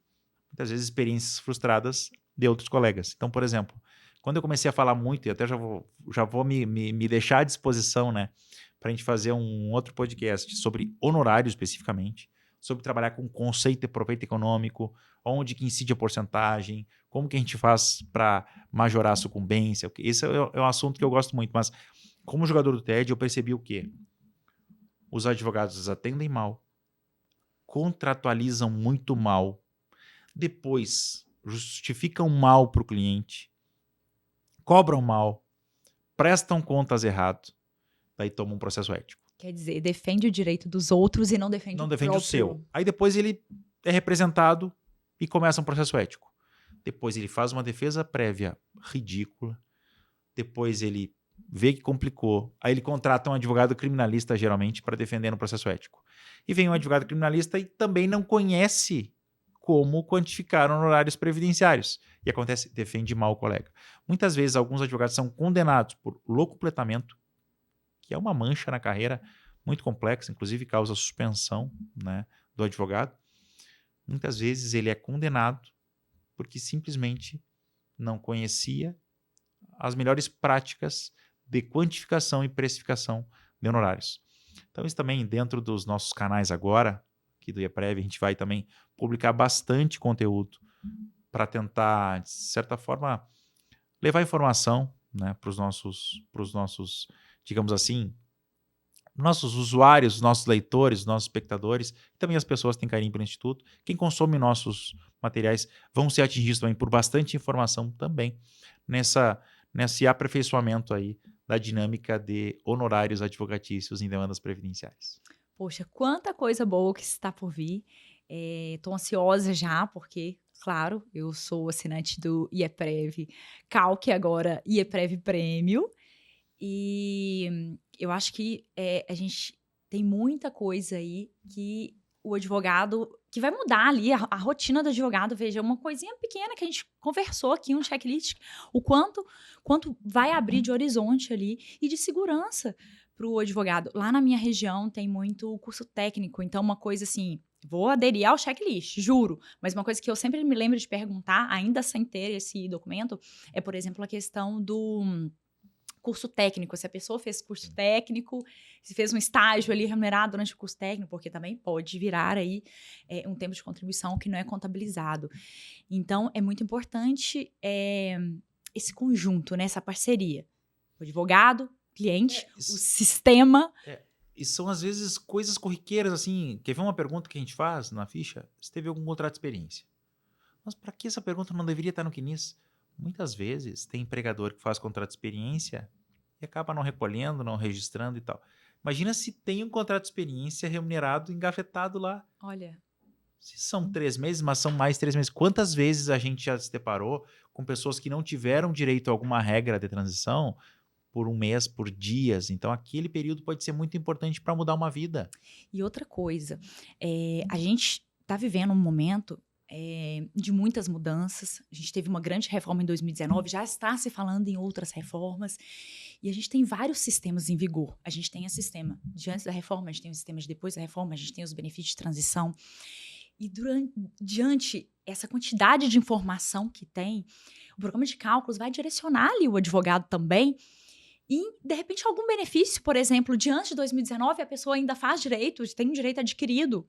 Muitas vezes experiências frustradas de outros colegas. Então, por exemplo, quando eu comecei a falar muito, e até já vou me deixar à disposição, né, para a gente fazer um outro podcast sobre honorário especificamente, sobre trabalhar com conceito de proveito econômico, onde que incide a porcentagem, como que a gente faz para majorar a sucumbência. Esse é um assunto que eu gosto muito, mas como jogador do TED eu percebi o quê? Os advogados atendem mal, contratualizam muito mal, depois justificam mal para o cliente, cobram mal, prestam contas errado, daí toma um processo ético. Quer dizer, defende o direito dos outros e não defende o próprio. O seu. Aí depois ele é representado e começa um processo ético. Depois ele faz uma defesa prévia ridícula. Depois ele vê que complicou. Aí ele contrata um advogado criminalista, geralmente, para defender no processo ético. E vem um advogado criminalista e também não conhece como quantificar honorários previdenciários. E acontece, defende mal o colega. Muitas vezes, alguns advogados são condenados por locupletamento, que é uma mancha na carreira muito complexa, inclusive causa suspensão, né, do advogado. Muitas vezes ele é condenado porque simplesmente não conhecia as melhores práticas de quantificação e precificação de honorários. Então, isso também dentro dos nossos canais agora, aqui do IEPREV, a gente vai também publicar bastante conteúdo para tentar, de certa forma, levar informação, né, para os nossos, digamos assim, nossos usuários, nossos leitores, nossos espectadores, e também as pessoas que têm carinho pelo Instituto. Quem consome nossos materiais vão ser atingidos também por bastante informação também nesse aperfeiçoamento aí da dinâmica de honorários advocatícios em demandas previdenciárias. Poxa, quanta coisa boa que está por vir. Estou ansiosa já, porque, claro, eu sou assinante do IEPREV Calc, agora IEPREV Prêmio. E eu acho que a gente tem muita coisa aí que o advogado, que vai mudar ali a rotina do advogado. Veja, uma coisinha pequena que a gente conversou aqui, um checklist, o quanto vai abrir de horizonte ali e de segurança para o advogado. Lá na minha região tem muito curso técnico, então uma coisa assim, vou aderir ao checklist, juro, mas uma coisa que eu sempre me lembro de perguntar, ainda sem ter esse documento, é, por exemplo, a questão do curso técnico, se a pessoa fez curso técnico, se fez um estágio ali remunerado durante o curso técnico, porque também pode virar aí um tempo de contribuição que não é contabilizado. Então, é muito importante esse conjunto, né, essa parceria. O advogado, cliente, o sistema. E são, às vezes, coisas corriqueiras, assim. Quer ver uma pergunta que a gente faz na ficha? Se teve algum contrato de experiência. Mas para que essa pergunta não deveria estar no CNIS? Muitas vezes tem empregador que faz contrato de experiência e acaba não recolhendo, não registrando e tal. Imagina se tem um contrato de experiência remunerado, engafetado lá. Olha. Se são 3 meses, mas são mais 3 meses. Quantas vezes a gente já se deparou com pessoas que não tiveram direito a alguma regra de transição por um mês, por dias? Então, aquele período pode ser muito importante para mudar uma vida. E outra coisa, a gente está vivendo um momento de muitas mudanças. A gente teve uma grande reforma em 2019, já está se falando em outras reformas. E a gente tem vários sistemas em vigor. A gente tem o sistema de antes da reforma, a gente tem o sistema de depois da reforma, a gente tem os benefícios de transição. E diante essa quantidade de informação que tem, o programa de cálculos vai direcionar ali o advogado também e, de repente, algum benefício, por exemplo, de antes de 2019, a pessoa ainda faz direito, tem um direito adquirido.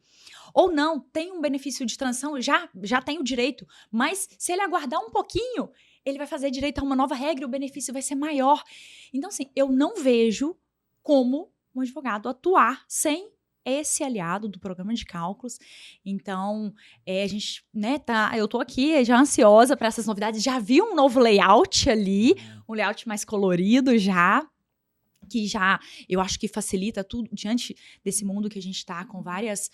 Ou não, tem um benefício de transição, já tem o direito, mas se ele aguardar um pouquinho, ele vai fazer direito a uma nova regra e o benefício vai ser maior. Então, assim, eu não vejo como um advogado atuar sem esse aliado do programa de cálculos. Então, a gente, né, eu tô aqui já ansiosa para essas novidades. Já vi um novo layout ali, um layout mais colorido já, que já, eu acho que facilita tudo diante desse mundo que a gente está com várias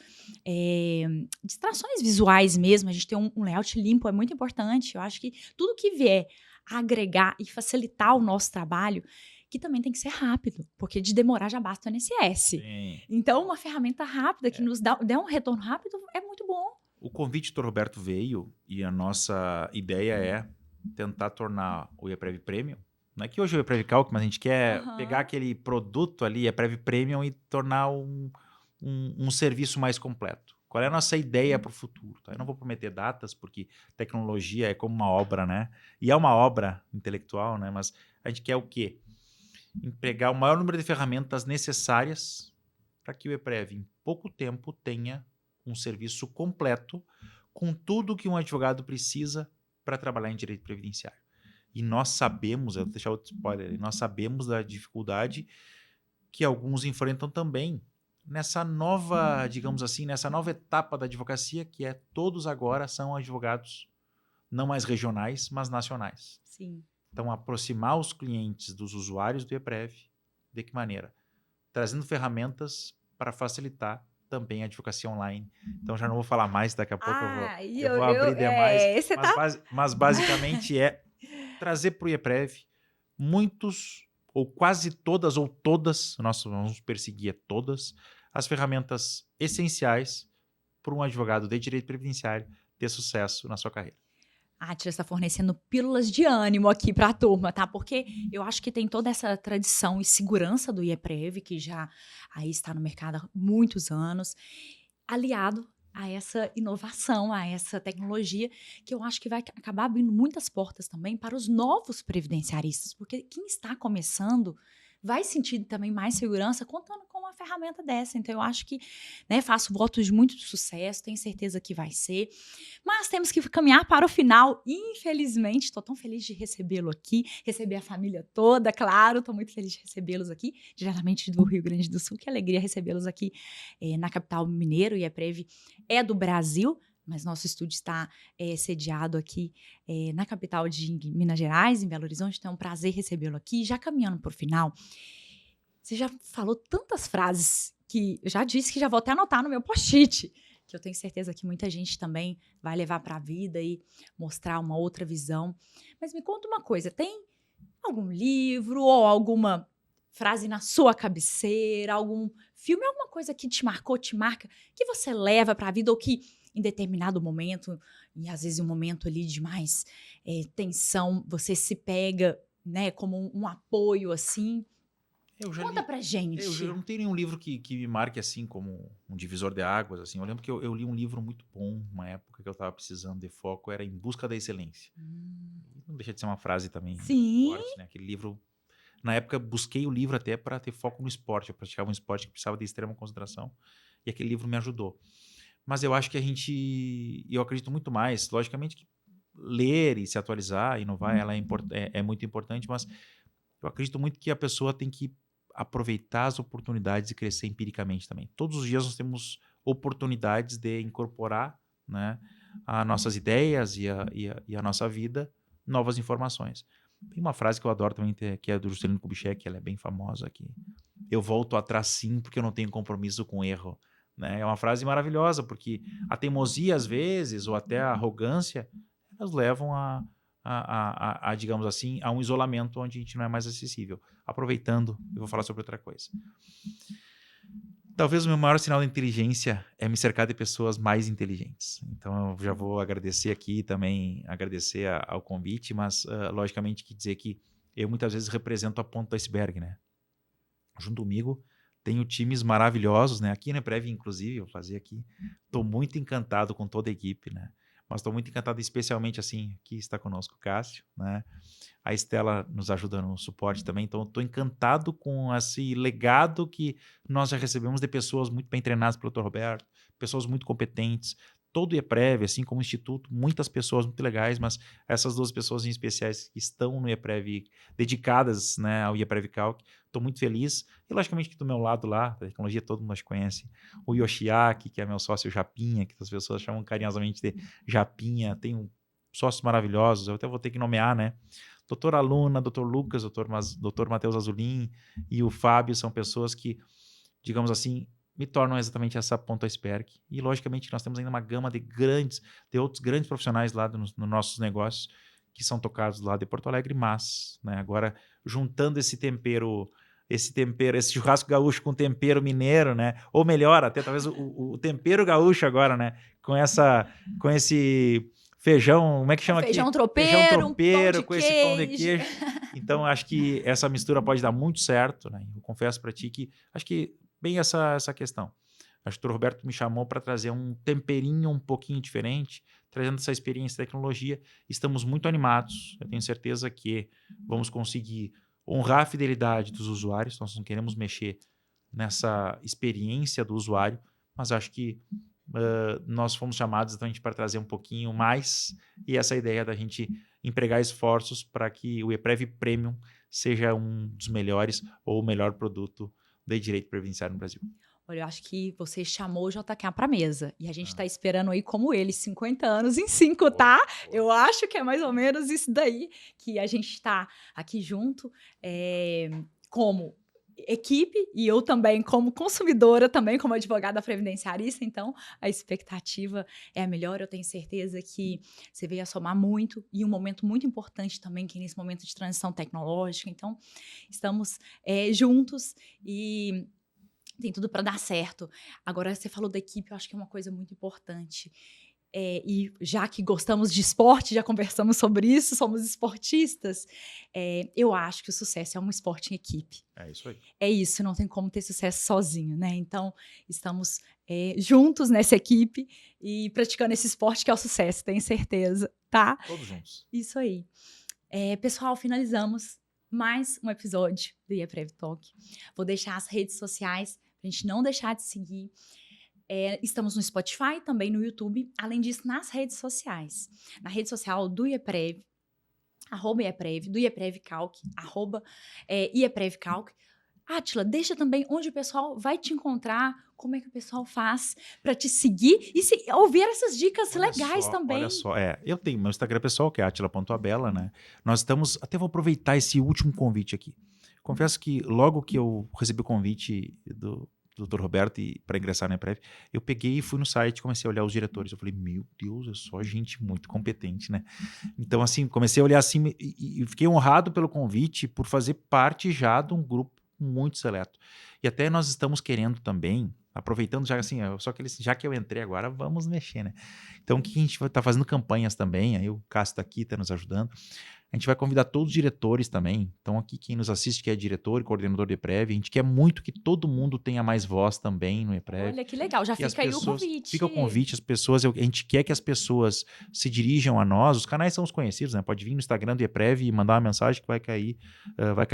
distrações visuais mesmo. A gente ter um layout limpo é muito importante. Eu acho que tudo que vier agregar e facilitar o nosso trabalho, que também tem que ser rápido, porque de demorar já basta o INSS. Sim. Então, uma ferramenta rápida que nos dê um retorno rápido é muito bom. O convite do Roberto veio e a nossa ideia é tentar tornar o IEPREV Premium. Não é que hoje é o IEPREV Calc, mas a gente quer pegar aquele produto ali, IEPREV Premium, e tornar um serviço mais completo. Qual é a nossa ideia para o futuro? Tá? Eu não vou prometer datas, porque tecnologia é como uma obra, né? E é uma obra intelectual, né? Mas a gente quer o quê? Empregar o maior número de ferramentas necessárias para que o IEPREV, em pouco tempo, tenha um serviço completo com tudo que um advogado precisa para trabalhar em direito previdenciário. E nós sabemos, eu vou deixar outro spoiler, nós sabemos da dificuldade que alguns enfrentam também nessa nova, digamos assim, nessa nova etapa da advocacia, que é todos agora são advogados não mais regionais, mas nacionais. Sim. Então, aproximar os clientes dos usuários do IEPREV, de que maneira? Trazendo ferramentas para facilitar também a advocacia online. Então, já não vou falar mais, daqui a pouco eu vou abrir demais, mas basicamente é trazer para o IEPREV muitos, ou quase todas, ou todas, nós vamos perseguir todas, as ferramentas essenciais para um advogado de direito previdenciário ter sucesso na sua carreira. A Atila está fornecendo pílulas de ânimo aqui para a turma, tá? Porque eu acho que tem toda essa tradição e segurança do IEPREV, que já aí está no mercado há muitos anos, aliado a essa inovação, a essa tecnologia, que eu acho que vai acabar abrindo muitas portas também para os novos previdenciaristas, porque quem está começando vai sentir também mais segurança contando com uma ferramenta dessa. Então, eu acho que, né, faço votos de muito sucesso, tenho certeza que vai ser. Mas temos que caminhar para o final. Infelizmente, estou tão feliz de recebê-lo aqui, receber a família toda, claro. Estou muito feliz de recebê-los aqui, diretamente do Rio Grande do Sul. Que alegria recebê-los aqui na capital mineiro. E a IEPREV é do Brasil, mas nosso estúdio está sediado aqui na capital de Minas Gerais, em Belo Horizonte. Então é um prazer recebê-lo aqui. Já caminhando para o final, você já falou tantas frases que eu já disse que já vou até anotar no meu post-it, que eu tenho certeza que muita gente também vai levar para a vida e mostrar uma outra visão. Mas me conta uma coisa, tem algum livro ou alguma frase na sua cabeceira, algum filme, alguma coisa que te marcou, te marca, que você leva para a vida ou que em determinado momento, e às vezes um momento ali de mais tensão, você se pega, né, como um apoio assim? Conta pra gente. Eu não tenho nenhum livro que me marque assim como um divisor de águas. Assim. Eu lembro que eu li um livro muito bom, uma época que eu estava precisando de foco, era Em Busca da Excelência. Não deixa de ser uma frase também forte, né? Aquele livro, na época, busquei o livro até para ter foco no esporte. Eu praticava um esporte que precisava de extrema concentração e aquele livro me ajudou. Mas eu acho que eu acredito muito mais, logicamente que ler e se atualizar, inovar, ela é muito importante, mas eu acredito muito que a pessoa tem que aproveitar as oportunidades e crescer empiricamente também. Todos os dias nós temos oportunidades de incorporar, né, as nossas ideias e a nossa vida, novas informações. Tem uma frase que eu adoro também, que é do Juscelino Kubitschek, ela é bem famosa aqui. Eu volto atrás sim, porque eu não tenho compromisso com o erro. Né? É uma frase maravilhosa, porque a teimosia, às vezes, ou até a arrogância, elas levam digamos assim, a um isolamento onde a gente não é mais acessível. Aproveitando, eu vou falar sobre outra coisa. Talvez o meu maior sinal de inteligência é me cercar de pessoas mais inteligentes. Então, eu já vou agradecer aqui também, agradecer ao convite, mas, logicamente, que dizer que eu muitas vezes represento a ponta do iceberg, né? Junto comigo, tenho times maravilhosos, né? Aqui na Prev, inclusive, eu vou fazer aqui. Estou muito encantado com toda a equipe, né? Mas estou muito encantado, especialmente, assim, aqui está conosco o Cássio, né? A Estela nos ajuda no suporte também. Então, estou encantado com esse legado que nós já recebemos de pessoas muito bem treinadas pelo Dr. Roberto, pessoas muito competentes. Todo o IEPREV, assim como o Instituto, muitas pessoas muito legais, mas essas duas pessoas em especiais que estão no IEPREV, dedicadas, né, ao IEPREV Calc, estou muito feliz. E, logicamente, que do meu lado lá, a tecnologia todo mundo conhece, o Yoshiaki, que é meu sócio Japinha, que as pessoas chamam carinhosamente de Japinha, tem sócios maravilhosos, eu até vou ter que nomear, né? Doutora Luna, doutor Lucas, doutor Matheus Azulin e o Fábio são pessoas que, digamos assim, me tornam exatamente essa ponta iceberg. E, logicamente, nós temos ainda uma gama de outros grandes profissionais lá nos nossos negócios que são tocados lá de Porto Alegre, mas, né, agora, juntando esse churrasco gaúcho com tempero mineiro, né? Ou melhor, até talvez o tempero gaúcho agora, né? Com esse feijão, como é que chama aqui? Feijão Feijão tropeiro, um pão tropeiro de com esse pão de queijo. queijo. Então, acho que essa mistura pode dar muito certo, né? Eu confesso para ti que acho que bem essa questão. Acho que o Dr. Roberto me chamou para trazer um temperinho um pouquinho diferente, trazendo essa experiência de tecnologia. Estamos muito animados. Eu tenho certeza que vamos conseguir honrar a fidelidade dos usuários. Nós não queremos mexer nessa experiência do usuário, mas acho que nós fomos chamados exatamente para trazer um pouquinho mais e essa ideia da gente empregar esforços para que o ePrev Premium seja um dos melhores ou o melhor produto de direito previdenciário no Brasil. Olha, eu acho que você chamou o JK para mesa e a gente está esperando aí como ele, 50 anos em 5, tá? Eu acho que é mais ou menos isso daí que a gente está aqui junto como equipe e eu também como consumidora, também como advogada previdenciarista, então a expectativa é a melhor, eu tenho certeza que você veio a somar muito e um momento muito importante também, que é nesse momento de transição tecnológica, então estamos juntos e tem tudo para dar certo. Agora, você falou da equipe, eu acho que é uma coisa muito importante. E já que gostamos de esporte, já conversamos sobre isso, somos esportistas, eu acho que o sucesso é um esporte em equipe. É isso aí. É isso, não tem como ter sucesso sozinho, né? Então, estamos juntos nessa equipe e praticando esse esporte que é o sucesso, tenho certeza, tá? Todos juntos. Isso aí. Pessoal, finalizamos mais um episódio do IEPREV Talk. Vou deixar as redes sociais para a gente não deixar de seguir. Estamos no Spotify, também no YouTube. Além disso, nas redes sociais. Na rede social do IEPREV, @IEPREV, do IEPREV Calc, @IEPREV Calc. Átila, deixa também onde o pessoal vai te encontrar, como é que o pessoal faz para te seguir e ouvir essas dicas legais também. Olha só, eu tenho meu Instagram pessoal, que é atila.abela, né? Nós estamos, até vou aproveitar esse último convite aqui. Confesso que logo que eu recebi o convite do Dr. Roberto para ingressar na EPREV, eu peguei e fui no site e comecei a olhar os diretores. Eu falei, meu Deus, é só gente muito competente, né? Então, assim, comecei a olhar assim e fiquei honrado pelo convite por fazer parte já de um grupo muito seleto. E até nós estamos querendo também, aproveitando já assim, já que eu entrei agora, vamos mexer, né? Então, o que a gente vai estar fazendo campanhas também, aí o Cássio está aqui, está nos ajudando. A gente vai convidar todos os diretores também. Então, aqui quem nos assiste que é diretor e coordenador do EPREV, a gente quer muito que todo mundo tenha mais voz também no EPREV. Olha que legal, já fica aí o convite. Fica o convite, a gente quer que as pessoas se dirijam a nós, os canais são os conhecidos, né? Pode vir no Instagram do EPREV e mandar uma mensagem que vai cair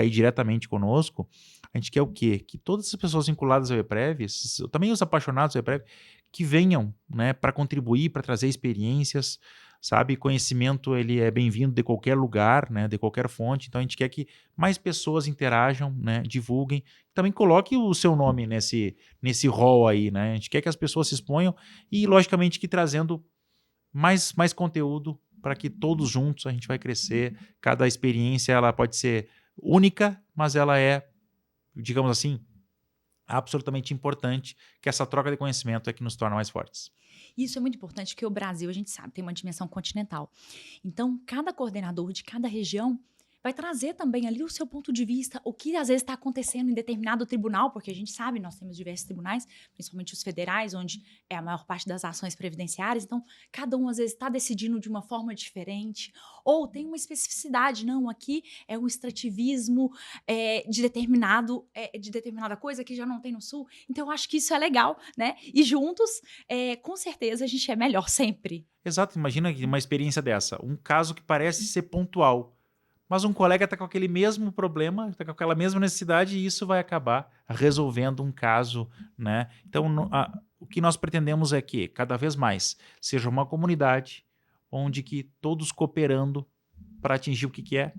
diretamente conosco. A gente quer o quê? Que todas as pessoas vinculadas ao EPREV, também os apaixonados do EPREV, que venham, né, para contribuir, para trazer experiências, sabe? Conhecimento, ele é bem-vindo de qualquer lugar, né, de qualquer fonte. Então, a gente quer que mais pessoas interajam, né, divulguem. Também coloque o seu nome nesse rol aí, né? A gente quer que as pessoas se exponham e, logicamente, que trazendo mais conteúdo para que todos juntos a gente vai crescer. Cada experiência, ela pode ser única, mas ela é, digamos assim, absolutamente importante, que essa troca de conhecimento é que nos torna mais fortes. Isso é muito importante, porque o Brasil, a gente sabe, tem uma dimensão continental. Então, cada coordenador de cada região vai trazer também ali o seu ponto de vista, o que às vezes está acontecendo em determinado tribunal, porque a gente sabe, nós temos diversos tribunais, principalmente os federais, onde é a maior parte das ações previdenciárias, então cada um às vezes está decidindo de uma forma diferente, ou tem uma especificidade, não, aqui é um extrativismo de determinada coisa que já não tem no Sul, então eu acho que isso é legal, né? E juntos, com certeza, a gente é melhor sempre. Exato, imagina uma experiência dessa, um caso que parece ser pontual, mas um colega está com aquele mesmo problema, está com aquela mesma necessidade e isso vai acabar resolvendo um caso, né? Então, o que nós pretendemos é que, cada vez mais, seja uma comunidade onde que todos cooperando para atingir o que é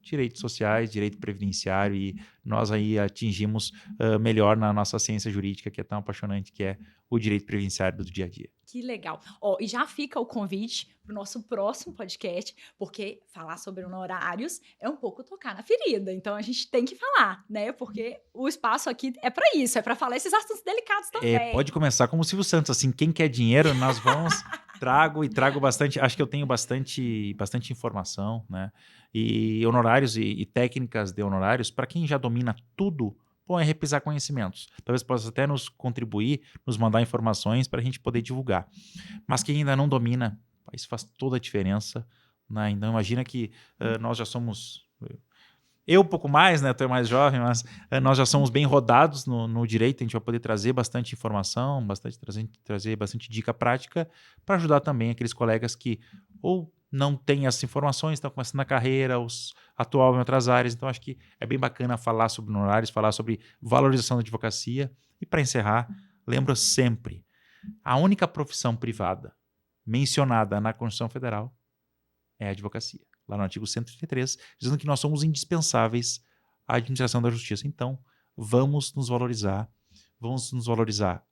direitos sociais, direito previdenciário, e nós aí atingimos melhor na nossa ciência jurídica, que é tão apaixonante, que é o direito previdenciário do dia a dia. Que legal. Ó, e já fica o convite para o nosso próximo podcast, porque falar sobre honorários é um pouco tocar na ferida. Então a gente tem que falar, né? Porque o espaço aqui é para isso, é para falar esses assuntos delicados também. Pode começar como o Silvio Santos, assim, quem quer dinheiro, nós vamos... trago bastante, acho que eu tenho bastante informação, né? E honorários e técnicas de honorários, para quem já domina tudo, é repisar conhecimentos. Talvez possa até nos contribuir, nos mandar informações para a gente poder divulgar. Mas quem ainda não domina, isso faz toda a diferença, né? Então imagina que nós já somos... Eu um pouco mais, né? Tu é mais jovem, mas nós já somos bem rodados no direito, a gente vai poder trazer bastante informação, trazer bastante dica prática para ajudar também aqueles colegas que ou não têm essas informações, estão começando a carreira, os atuam em outras áreas. Então, acho que é bem bacana falar sobre honorários, falar sobre valorização da advocacia. E para encerrar, lembro sempre, a única profissão privada mencionada na Constituição Federal é a advocacia. Lá no artigo 133, dizendo que nós somos indispensáveis à administração da justiça. Então, vamos nos valorizar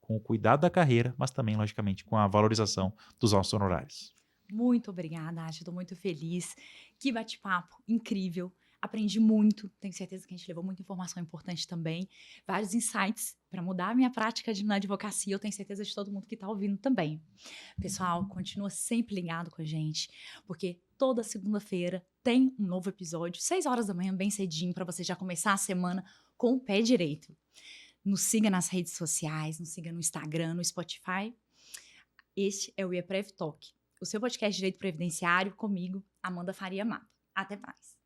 com o cuidado da carreira, mas também, logicamente, com a valorização dos nossos honorários. Muito obrigada, Acho. Estou muito feliz. Que bate-papo incrível. Aprendi muito. Tenho certeza que a gente levou muita informação importante também. Vários insights para mudar a minha prática na advocacia. Eu tenho certeza de todo mundo que está ouvindo também. Pessoal, continua sempre ligado com a gente, porque toda segunda-feira tem um novo episódio, 6 horas da manhã, bem cedinho, para você já começar a semana com o pé direito. Nos siga nas redes sociais, nos siga no Instagram, no Spotify. Este é o IEPREV Talk, o seu podcast de direito previdenciário comigo, Amanda Faria Mata. Até mais.